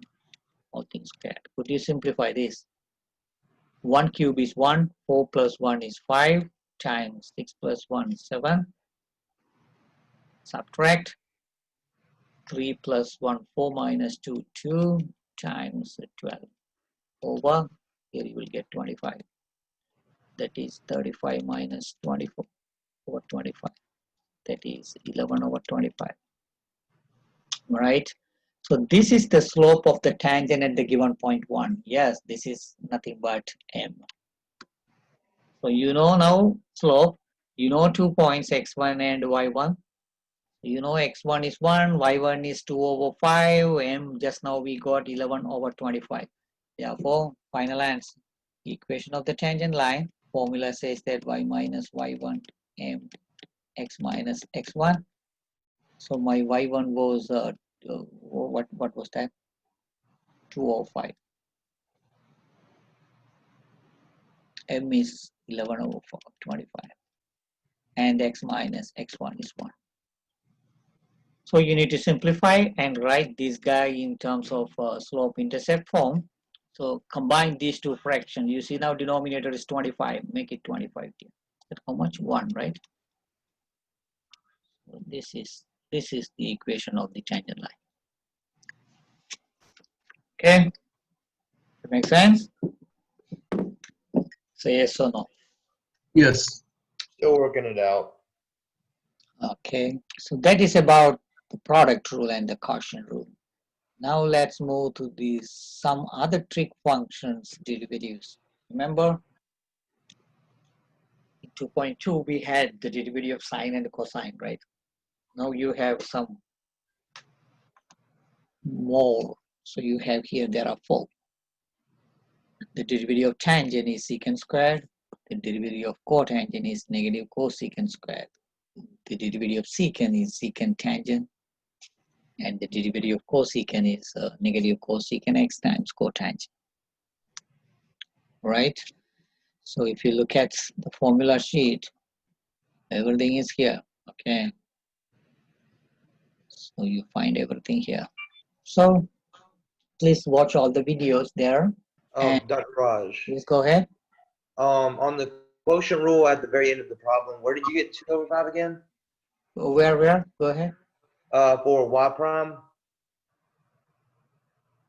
all things squared. Could you simplify this? 1 cube is 1, 4 plus 1 is 5, times 6 plus 1 is 7, subtract 3 plus 1, 4 minus 2, 2, times 12, over, here you will get 25. That is 35 minus 24 over 25. That is 11 over 25. Right? So this is the slope of the tangent at the given point 1. Yes, this is nothing but m. So you know now slope, you know 2 points x1 and y1. You know x1 is 1, y1 is 2 over 5, and just now we got 11 over 25. Therefore, final answer, equation of the tangent line, formula says that y minus y1 m x minus x1. So my y1 was, what was that? 205. M is 11 over 25. And x minus x1 is 1. So you need to simplify and write this guy in terms of slope intercept form. So combine these two fractions. You see now denominator is 25. Make it 25 here. That's how much? 1, right? So this is the equation of the tangent line. Okay, that makes sense? Say yes or no. Yes. Still working it out. Okay, so that is about the product rule and the quotient rule. Now let's move to some other trig functions derivatives. Remember, in 2.2 we had the derivative of sine and cosine, right? Now you have some more. So you have here, there are 4. The derivative of tangent is secant squared. The derivative of cotangent is negative cosecant squared. The derivative of secant is secant tangent. And the derivative of cosecant is negative cosecant x times cotangent. Right? So if you look at the formula sheet, everything is here. Okay. So you find everything here. So please watch all the videos there. And Dr. Raj, please go ahead. on the quotient rule at the very end of the problem, where did you get 2 over 5 again? Where? Go ahead. For y prime,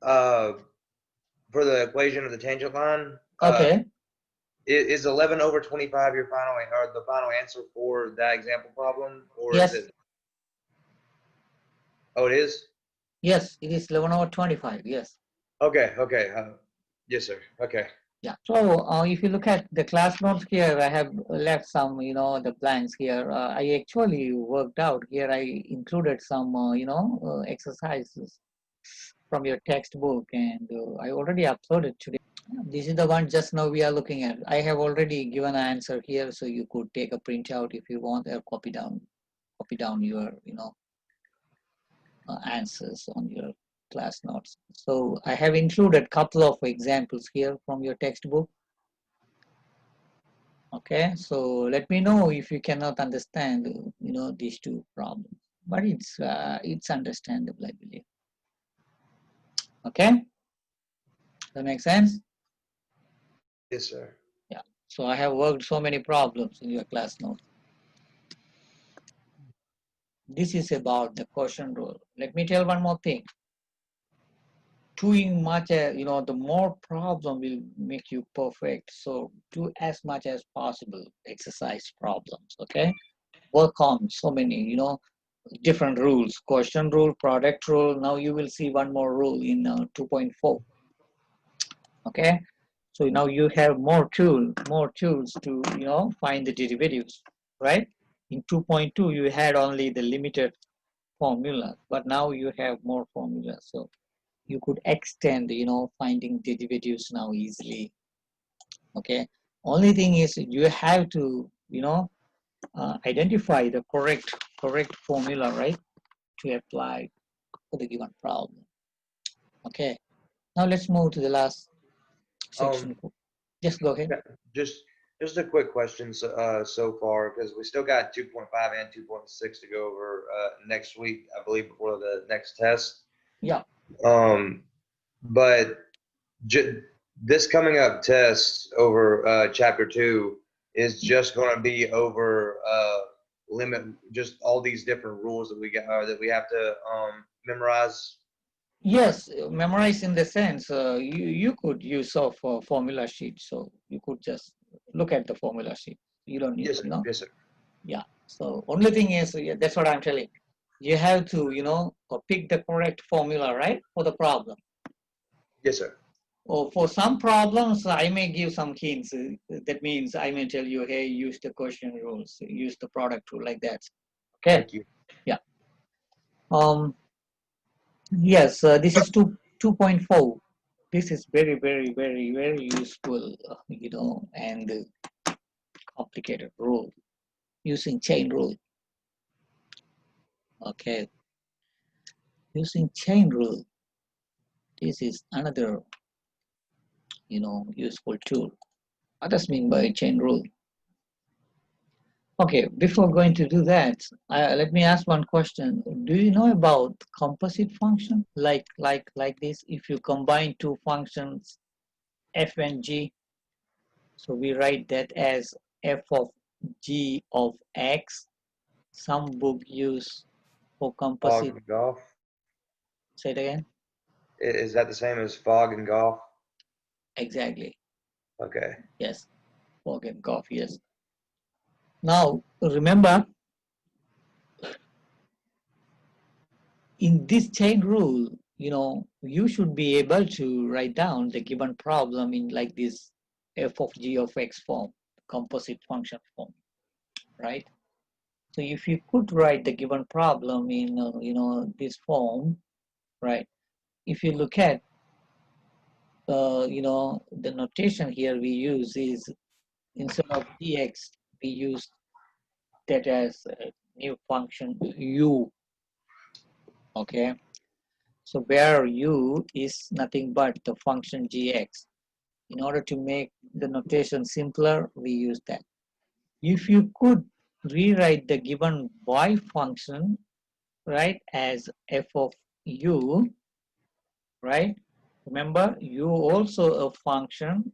for the equation of the tangent line. Okay. Is 11 over 25 your final, or the final answer for that example problem, or Yes. is it? Oh, it is. Yes, it is 11 over 25. Yes. Okay. Yes, sir. Okay. Yeah. So if you look at the class notes here, I have left some, the blanks here. I actually worked out here. I included some, exercises from your textbook, and I already uploaded today. This is the one just now we are looking at. I have already given an answer here, so you could take a printout if you want, or copy down your, answers on your class notes. So I have included a couple of examples here from your textbook. Okay, so let me know if you cannot understand, these two problems. But it's understandable, I believe. Okay, that makes sense? Yes, sir. Yeah. So I have worked so many problems in your class notes. This is about the quotient rule. Let me tell one more thing. Doing much, the more problem will make you perfect. So do as much as possible exercise problems. Okay, work on so many, different rules. Quotient rule, product rule. Now you will see one more rule in 2.4. Okay, so now you have more tools to find the derivatives, right? In 2.2 you had only the limited formula, but now you have more formulas, so you could extend finding derivatives now easily. Okay, only thing is you have to identify the correct formula, right, to apply for the given problem. Okay, now let's move to the last section. Just go ahead. Just a quick question so far, because we still got 2.5 and 2.6 to go over next week, I believe, before the next test. Yeah. But this coming up test over chapter 2 is just going to be over limit, just all these different rules that we got that we have to memorize. Yes, memorize in the sense you could use of formula sheet, so you could just look at the formula sheet. You don't need, Yes, sir. Yes, sir. Yeah. So only thing is, that's what I'm telling. You have to, pick the correct formula, right, for the problem. Yes, sir. Or for some problems, I may give some hints. That means I may tell you, hey, use the quotient rules, use the product rule, like that. Okay. Thank you. Yes, this is 2.4. This is very, very, very, very useful, and complicated rule using chain rule. Okay, using chain rule. This is another, useful tool. What does mean by chain rule? Okay, before going to do that, let me ask one question. Do you know about composite function? Like this, if you combine two functions, f and g, so we write that as f of g of x. Some book use for composite. Fog and golf. Say it again. Is that the same as fog and golf? Exactly. Okay. Yes. Fog and golf. Yes. Now remember, in this chain rule, you should be able to write down the given problem in like this f of g of x form, composite function form, right? So if you could write the given problem in this form, right? If you look at the notation here we use is, instead of dx, we use that as a new function u. Okay, so where u is nothing but the function gx. In order to make the notation simpler, we use that. If you could rewrite the given y function, right, as f of u, right? Remember, u also a function,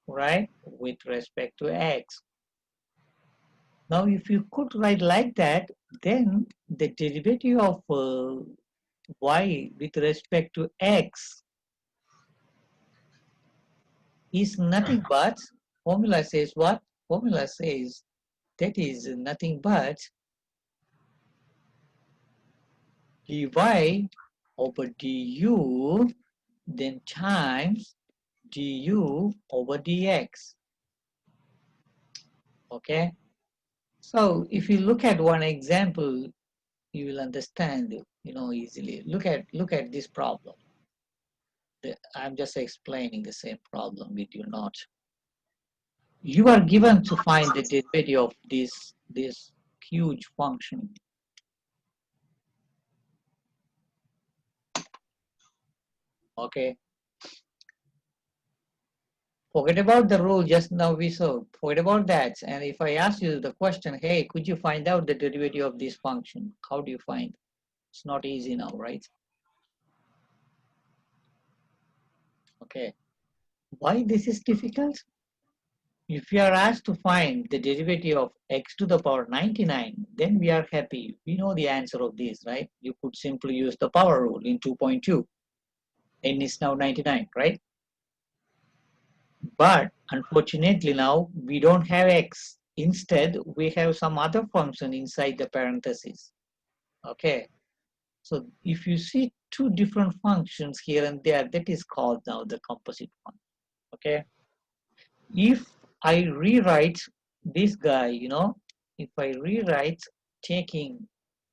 right, with respect to x. Now, if you could write like that, then the derivative of y with respect to x is nothing but, formula says what? Formula says that is nothing but dy over du, then times du over dx. Okay? So if you look at one example, you will understand, easily. Look at this problem. I'm just explaining the same problem with you, not. You are given to find the derivative of this huge function. Okay. Forget about the rule just now we saw. Forget about that. And if I ask you the question, hey, could you find out the derivative of this function? How do you find? It's not easy now, right? Okay. Why this is difficult? If you are asked to find the derivative of x to the power 99, then we are happy. We know the answer of this, right? You could simply use the power rule in 2.2. N is now 99, right? But unfortunately now we don't have x. Instead, we have some other function inside the parentheses. Okay. So if you see two different functions here and there, that is called now the composite function. Okay. If I rewrite this guy, if I rewrite taking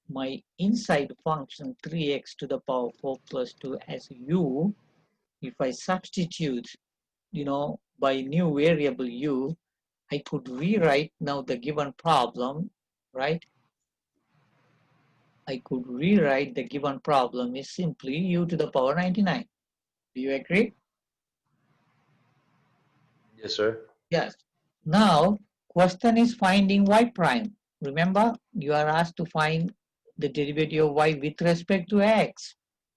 my inside function 3x to the power 4 plus 2 as u, if I substitute, by new variable u, I could rewrite now the given problem, right? I could rewrite the given problem is simply u to the power 99. Do you agree? Yes, sir. Yes. Now, question is finding y prime. Remember, you are asked to find the derivative of y with respect to x.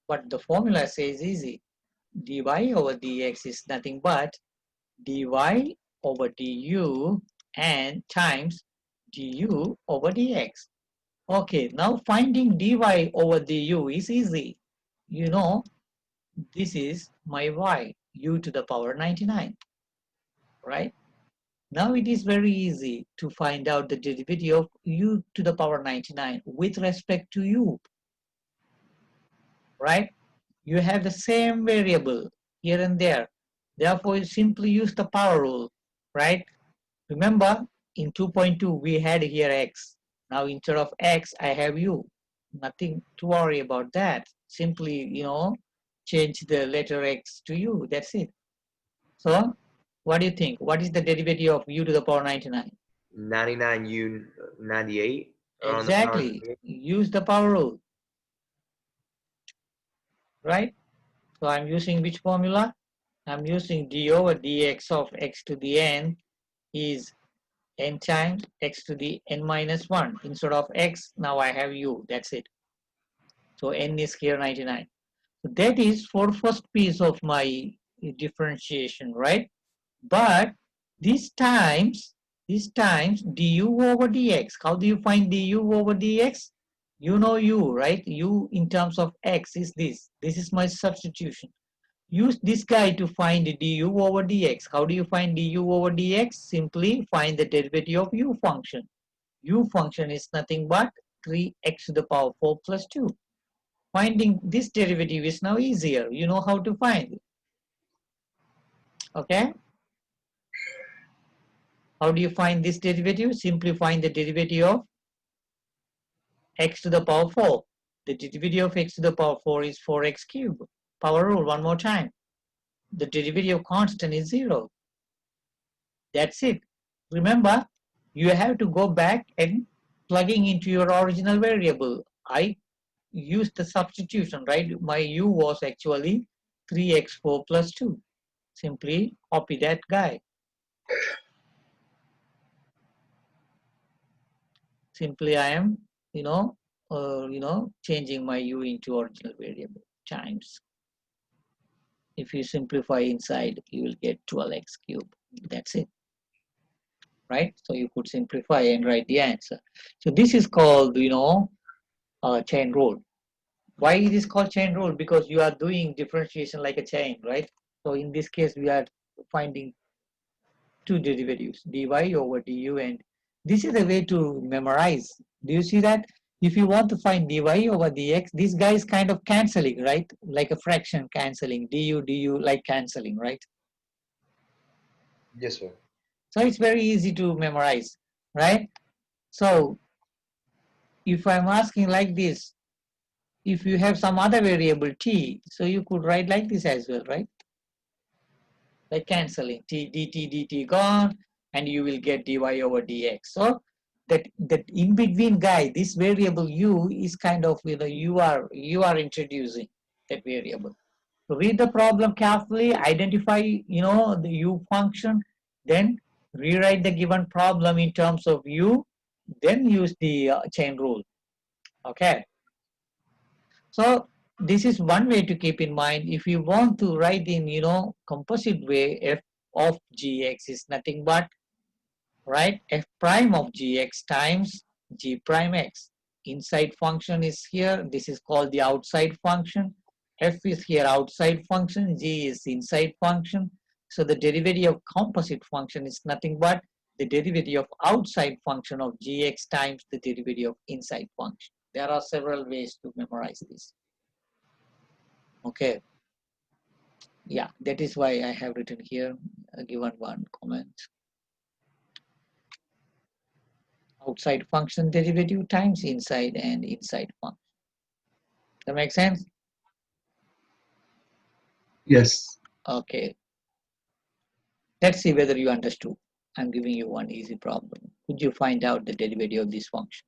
But the formula says easy. dy over dx is nothing but dy over du and times du over dx. Okay, now finding dy over du is easy. This is my y, u to the power 99, right? Now it is very easy to find out the derivative of u to the power 99 with respect to u, right? You have the same variable here and there. Therefore, you simply use the power rule, right? Remember, in 2.2, we had here x. Now, instead of x, I have u. Nothing to worry about that. Simply, change the letter x to u. That's it. So, what do you think? What is the derivative of u to the power 99? 99u 98 on the power Exactly. Use the power rule, right? So, I'm using which formula? I'm using d over dx of x to the n is n times x to the n minus 1. Instead of x, now I have u. That's it. So n is here 99. So that is for first piece of my differentiation, right? But these times du over dx. How do you find du over dx? You know u, right? U in terms of x is this. This is my substitution. Use this guy to find du over dx. How do you find du over dx? Simply find the derivative of u function. U function is nothing but 3x to the power 4 plus 2. Finding this derivative is now easier. You know how to find it. Okay? How do you find this derivative? Simply find the derivative of x to the power 4. The derivative of x to the power 4 is 4x cubed. Power rule one more time. The derivative of constant is 0. That's it. Remember, you have to go back and plugging into your original variable. I used the substitution, right? My u was actually 3x4 plus 2. Simply copy that guy. Simply I am, changing my u into original variable times. If you simplify inside, you will get 12x cubed. That's it. Right? So you could simplify and write the answer. So this is called, chain rule. Why it is called chain rule? Because you are doing differentiation like a chain, right? So in this case, we are finding two derivatives, dy over du, and this is a way to memorize. Do you see that? If you want to find dy over dx, this guy is kind of cancelling, right? Like a fraction cancelling, du like cancelling, right? Yes, sir. So it's very easy to memorize, right? So if I'm asking like this, if you have some other variable t, so you could write like this as well, right? Like cancelling, t dt gone, and you will get dy over dx. So that in between guy, this variable u is kind of, you are introducing that variable. So read the problem carefully, identify, the u function, then rewrite the given problem in terms of u, then use the chain rule. Okay. So this is one way to keep in mind. If you want to write in, composite way, f of gx is nothing but, right, f prime of gx times g prime x. Inside function is here. This is called the outside function. F is here outside function. G is inside function. So the derivative of composite function is nothing but the derivative of outside function of gx times the derivative of inside function. There are several ways to memorize this. Okay. Yeah, that is why I have written here, given one comment. Outside function derivative times inside and inside function. That make sense? Yes. Okay. Let's see whether you understood. I'm giving you one easy problem. Could you find out the derivative of this function?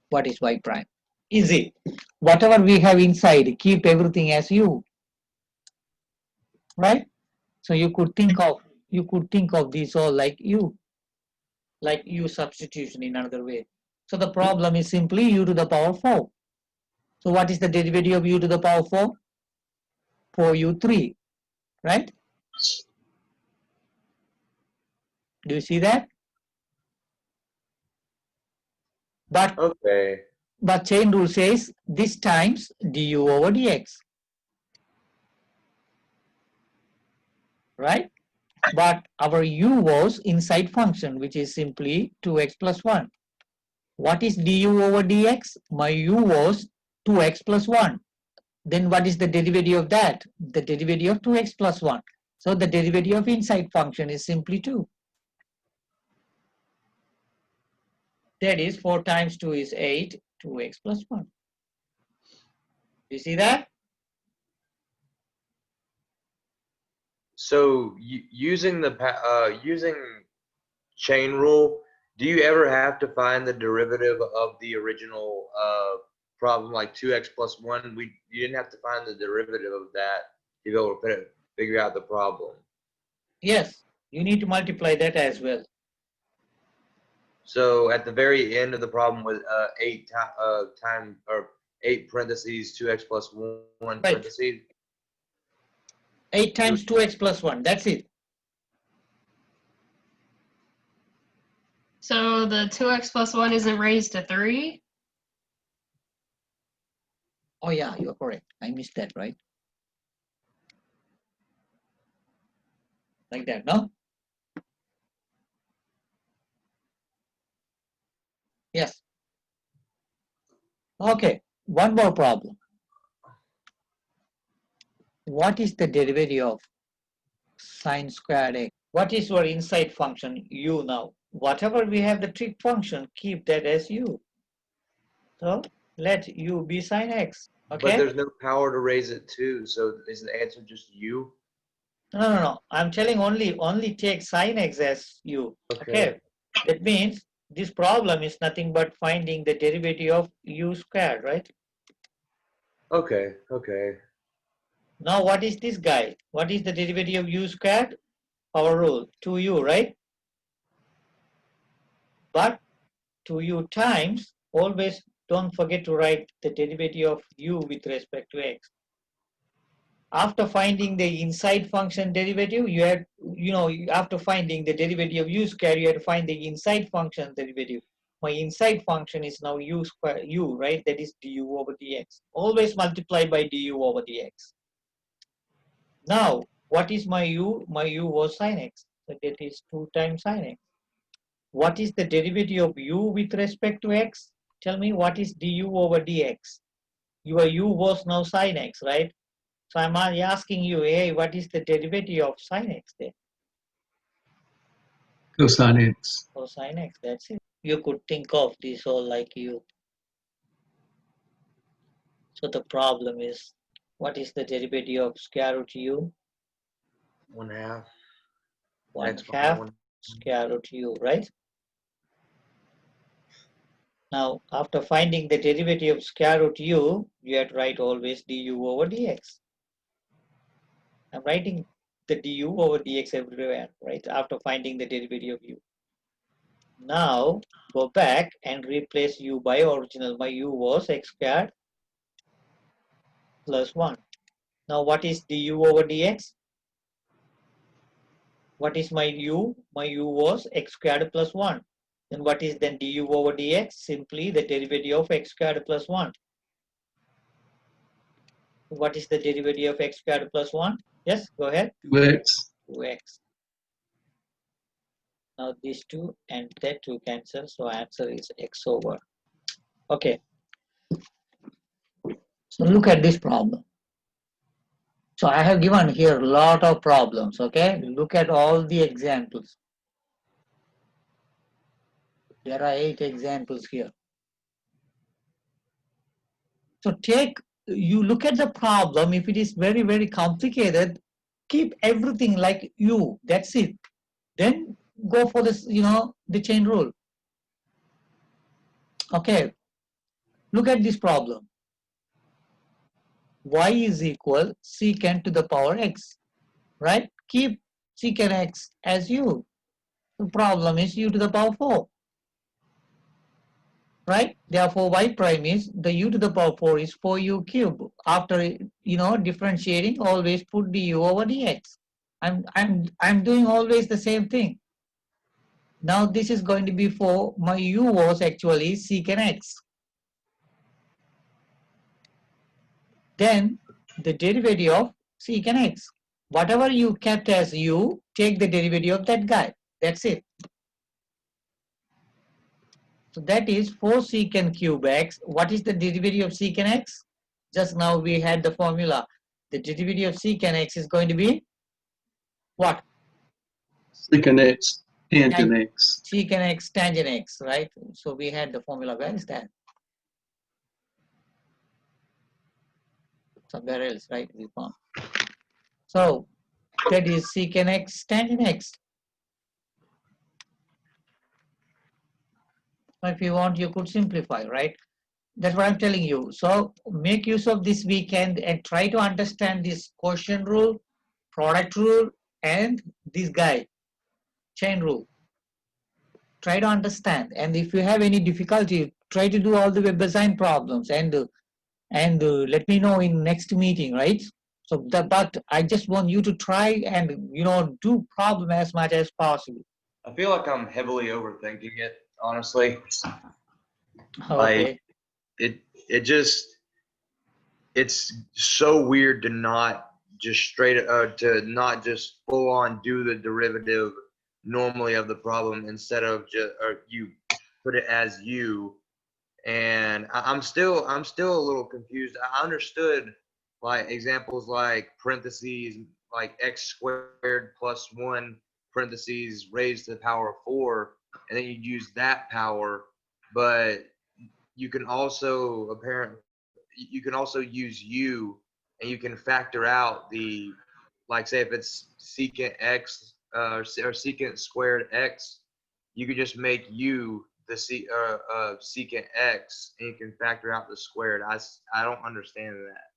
What is y prime? Easy. Whatever we have inside, keep everything as u. Right? So you could think of these all like u substitution in another way. So the problem is simply u to the power 4. So what is the derivative of u to the power 4? 4u3, right? Do you see that? But Okay. But chain rule says this times du over dx, right? But our u was inside function, which is simply 2x plus 1. What is du over dx? My u was 2x plus 1. then what is the derivative of that? The derivative of 2x plus 1. So the derivative of inside function is simply 2. That is 4 times 2 is 8, 2x plus 1. You see that? So using using chain rule, do you ever have to find the derivative of the original problem, like 2x plus 1? You didn't have to find the derivative of that to be able to figure out the problem. Yes, you need to multiply that as well. So at the very end of the problem with 8 parentheses 2x plus 1 Right. parentheses. 8 times 2x plus 1, that's it. So the 2x plus 1 isn't raised to 3? Oh yeah, you're correct. I missed that, right? Like that, no? Yes. Okay, one more problem. What is the derivative of sine squared x? What is your inside function u now? Whatever we have the trig function, keep that as u. So let u be sine x. But Okay? there's no power to raise it to, so is the answer just u? No. I'm telling only take sine x as u. Okay. That means this problem is nothing but finding the derivative of u squared, right? Okay. Now what is this guy? What is the derivative of u squared? Power rule, 2u, right? But 2u times, always don't forget to write the derivative of u with respect to x. After finding the inside function derivative, you have, after finding the derivative of u squared, you have to find the inside function derivative. My inside function is now u square, right? That is du over dx. Always multiply by du over dx. Now, what is my u? My u was sine x. So that is 2 times sine x. What is the derivative of u with respect to x? Tell me, what is du over dx? Your u was now sine x, right? So I'm asking you, hey, what is the derivative of sine x there? Cosine x. Cosine x, that's it. You could think of this all like u. So the problem is, what is the derivative of square root u? 1/2. 1/2 square root u, right? Now, after finding the derivative of square root u, you have to write always du over dx. I'm writing the du over dx everywhere, right? After finding the derivative of u. Now, go back and replace u by original. My u was x squared plus 1. Now, what is du over dx? What is my u? My u was x squared plus 1. Then what is then du over dx? Simply the derivative of x squared plus 1. What is the derivative of x squared plus 1? Yes, go ahead. 2x. 2x. Now these 2 and that 2 cancel, so answer is x over. Okay. So look at this problem. So I have given here a lot of problems, okay? Look at all the examples. There are 8 examples here. So you look at the problem. If it is very, very complicated, keep everything like u, that's it. Then go for this, the chain rule. Okay, look at this problem. Y is equal secant to the power x, right? Keep secant x as u. The problem is u to the power 4, right? Therefore, y prime is the u to the power 4 is 4u cube. After, differentiating, always put du over dx. I'm doing always the same thing. Now this is going to be for my u was actually secant x. Then the derivative of secant x. Whatever you kept as u, take the derivative of that guy. That's it. So that is 4 secant cube x. What is the derivative of secant x? Just now we had the formula. The derivative of secant x is going to be what? Secant x, tangent x. Secant x, tangent x, right? So we had the formula. Where is that? Somewhere else, right? So that is secant x, tangent x. If you want, you could simplify, right? That's what I'm telling you. So make use of this weekend and try to understand this quotient rule, product rule, and this guy, chain rule. Try to understand. And if you have any difficulty, try to do all the web design problems and let me know in next meeting, right? So but I just want you to try and do problem as much as possible. I feel like I'm heavily overthinking it, honestly. Okay. It's so weird to not just not just full on do the derivative normally of the problem instead of you put it as u. And I'm still a little confused. I understood like examples like parentheses, like x squared plus 1 parentheses raised to the power of 4, and then you use that power. But you can also use u, and you can factor out the, like say if it's secant x or secant squared x, you could just make u the secant x, and you can factor out the squared. I don't understand that.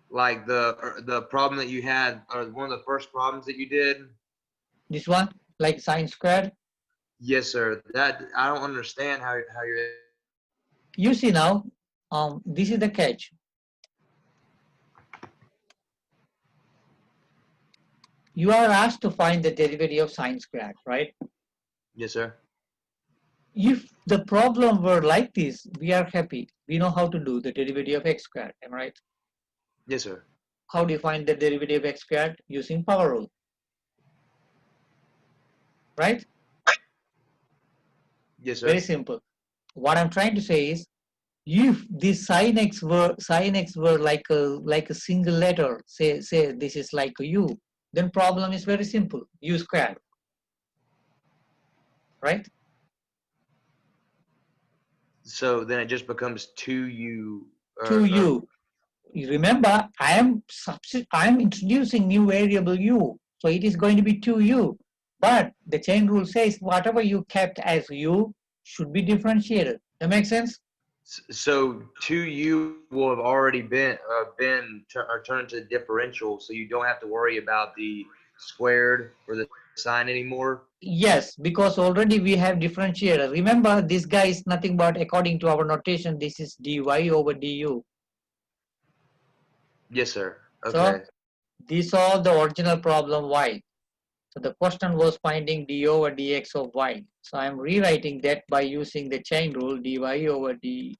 Like the problem that you had, or one of the first problems that you did. This one, like sine squared. Yes, sir. That I don't understand how you're. You see now, this is the catch. You are asked to find the derivative of sine squared, right? Yes, sir. If the problem were like this, we are happy. We know how to do the derivative of x squared, am I right? Yes, sir. How do you find the derivative of x squared? Using power rule, right? Yes, sir. Very simple. What I'm trying to say is, if this sine x were like a single letter, say this is like a u, then problem is very simple, u squared, right? So then it just becomes 2u. 2u. You remember, I am introducing new variable u, so it is going to be 2u. But the chain rule says whatever you kept as u should be differentiated. That makes sense? So 2u will have already been turned to differential, so you don't have to worry about the squared or the sign anymore. Yes, because already we have differentiated. Remember, this guy is nothing but, according to our notation, this is dy over du. Yes, sir. Okay. So this all the original problem y. So the question was finding d over dx of y. So I am rewriting that by using the chain rule, dy over du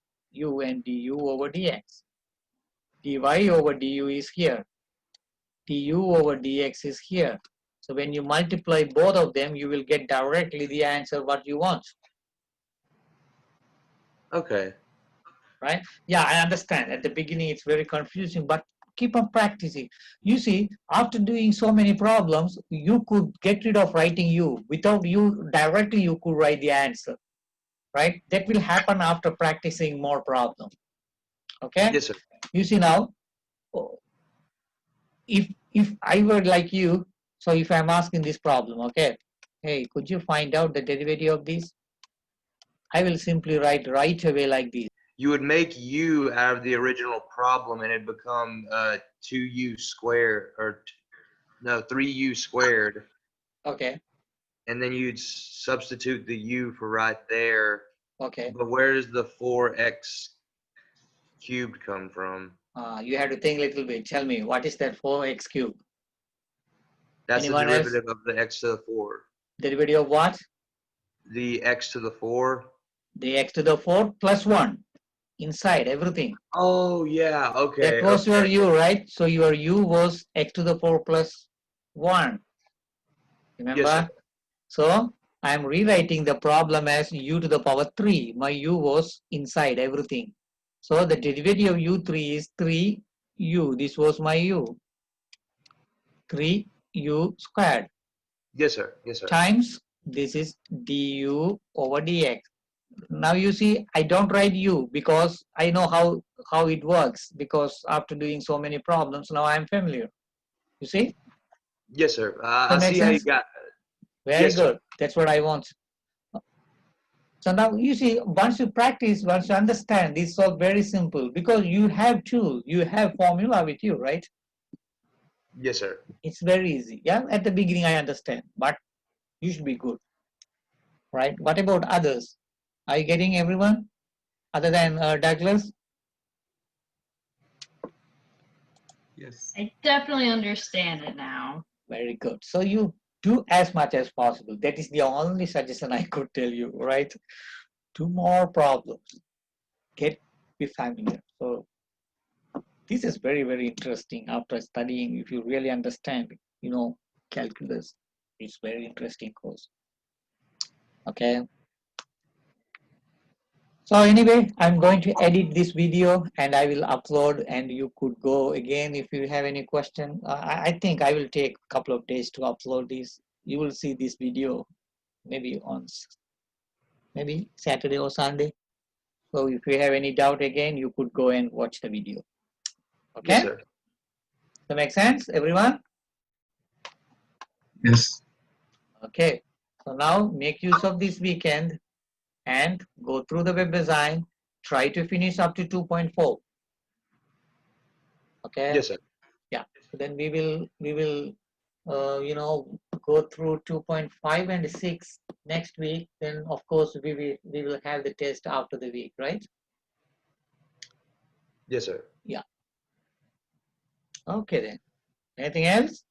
and du over dx. dy over du is here. du over dx is here. So when you multiply both of them, you will get directly the answer what you want. Okay. Right? Yeah, I understand. At the beginning, it's very confusing, but keep on practicing. You see, after doing so many problems, you could get rid of writing u. Without you directly, you could write the answer. Right? That will happen after practicing more problems. Okay? Yes, sir. You see now, if I were like you, so if I'm asking this problem, okay, hey, could you find out the derivative of this? I will simply write right away like this. You would make u out of the original problem, and it'd become 2u squared, or no, 3u squared. Okay. And then you'd substitute the u for right there. Okay. But where does the 4x cubed come from? You have to think a little bit. Tell me, what is that 4x cubed? That's Anyone the derivative of the x to the 4. Derivative of what? The x to the 4. The x to the 4 plus 1. Inside, everything. Oh, yeah. Okay. That was your u, right? So your u was x to the 4 plus 1. Remember? Yes, sir. So I am rewriting the problem as u to the power 3. My u was inside everything. So the derivative of u3 is 3u. This was my u. 3u squared Yes, sir. Yes, sir. times this is du over dx. Now you see, I don't write u because I know how it works, because after doing so many problems, now I'm familiar. You see? Yes, sir. That I makes see how you sense? got. Very Yes, sir. good. That's what I want. So now you see, once you practice, once you understand, it's all very simple because you have tools, you have formula with you, right? Yes, sir. It's very easy. Yeah, at the beginning I understand, but you should be good, right? What about others? Are you getting everyone other than Douglas? Yes. I definitely understand it now. Very good. So you do as much as possible. That is the only suggestion I could tell you, right? Do more problems. Be familiar. So this is very, very interesting after studying. If you really understand, calculus, it's very interesting course. Okay. So anyway, I'm going to edit this video and I will upload, and you could go again if you have any question. I think I will take a couple of days to upload this. You will see this video maybe on maybe Saturday or Sunday. So if you have any doubt again, you could go and watch the video. Okay? Yes, sir. Does that make sense, everyone? Yes. Okay. So now make use of this weekend and go through the web design. Try to finish up to 2.4. Okay. Yes, sir. Yeah. So then we will go through 2.5 and 6 next week. Then of course we will have the test after the week, right? Yes, sir. Yeah. Okay then. Anything else?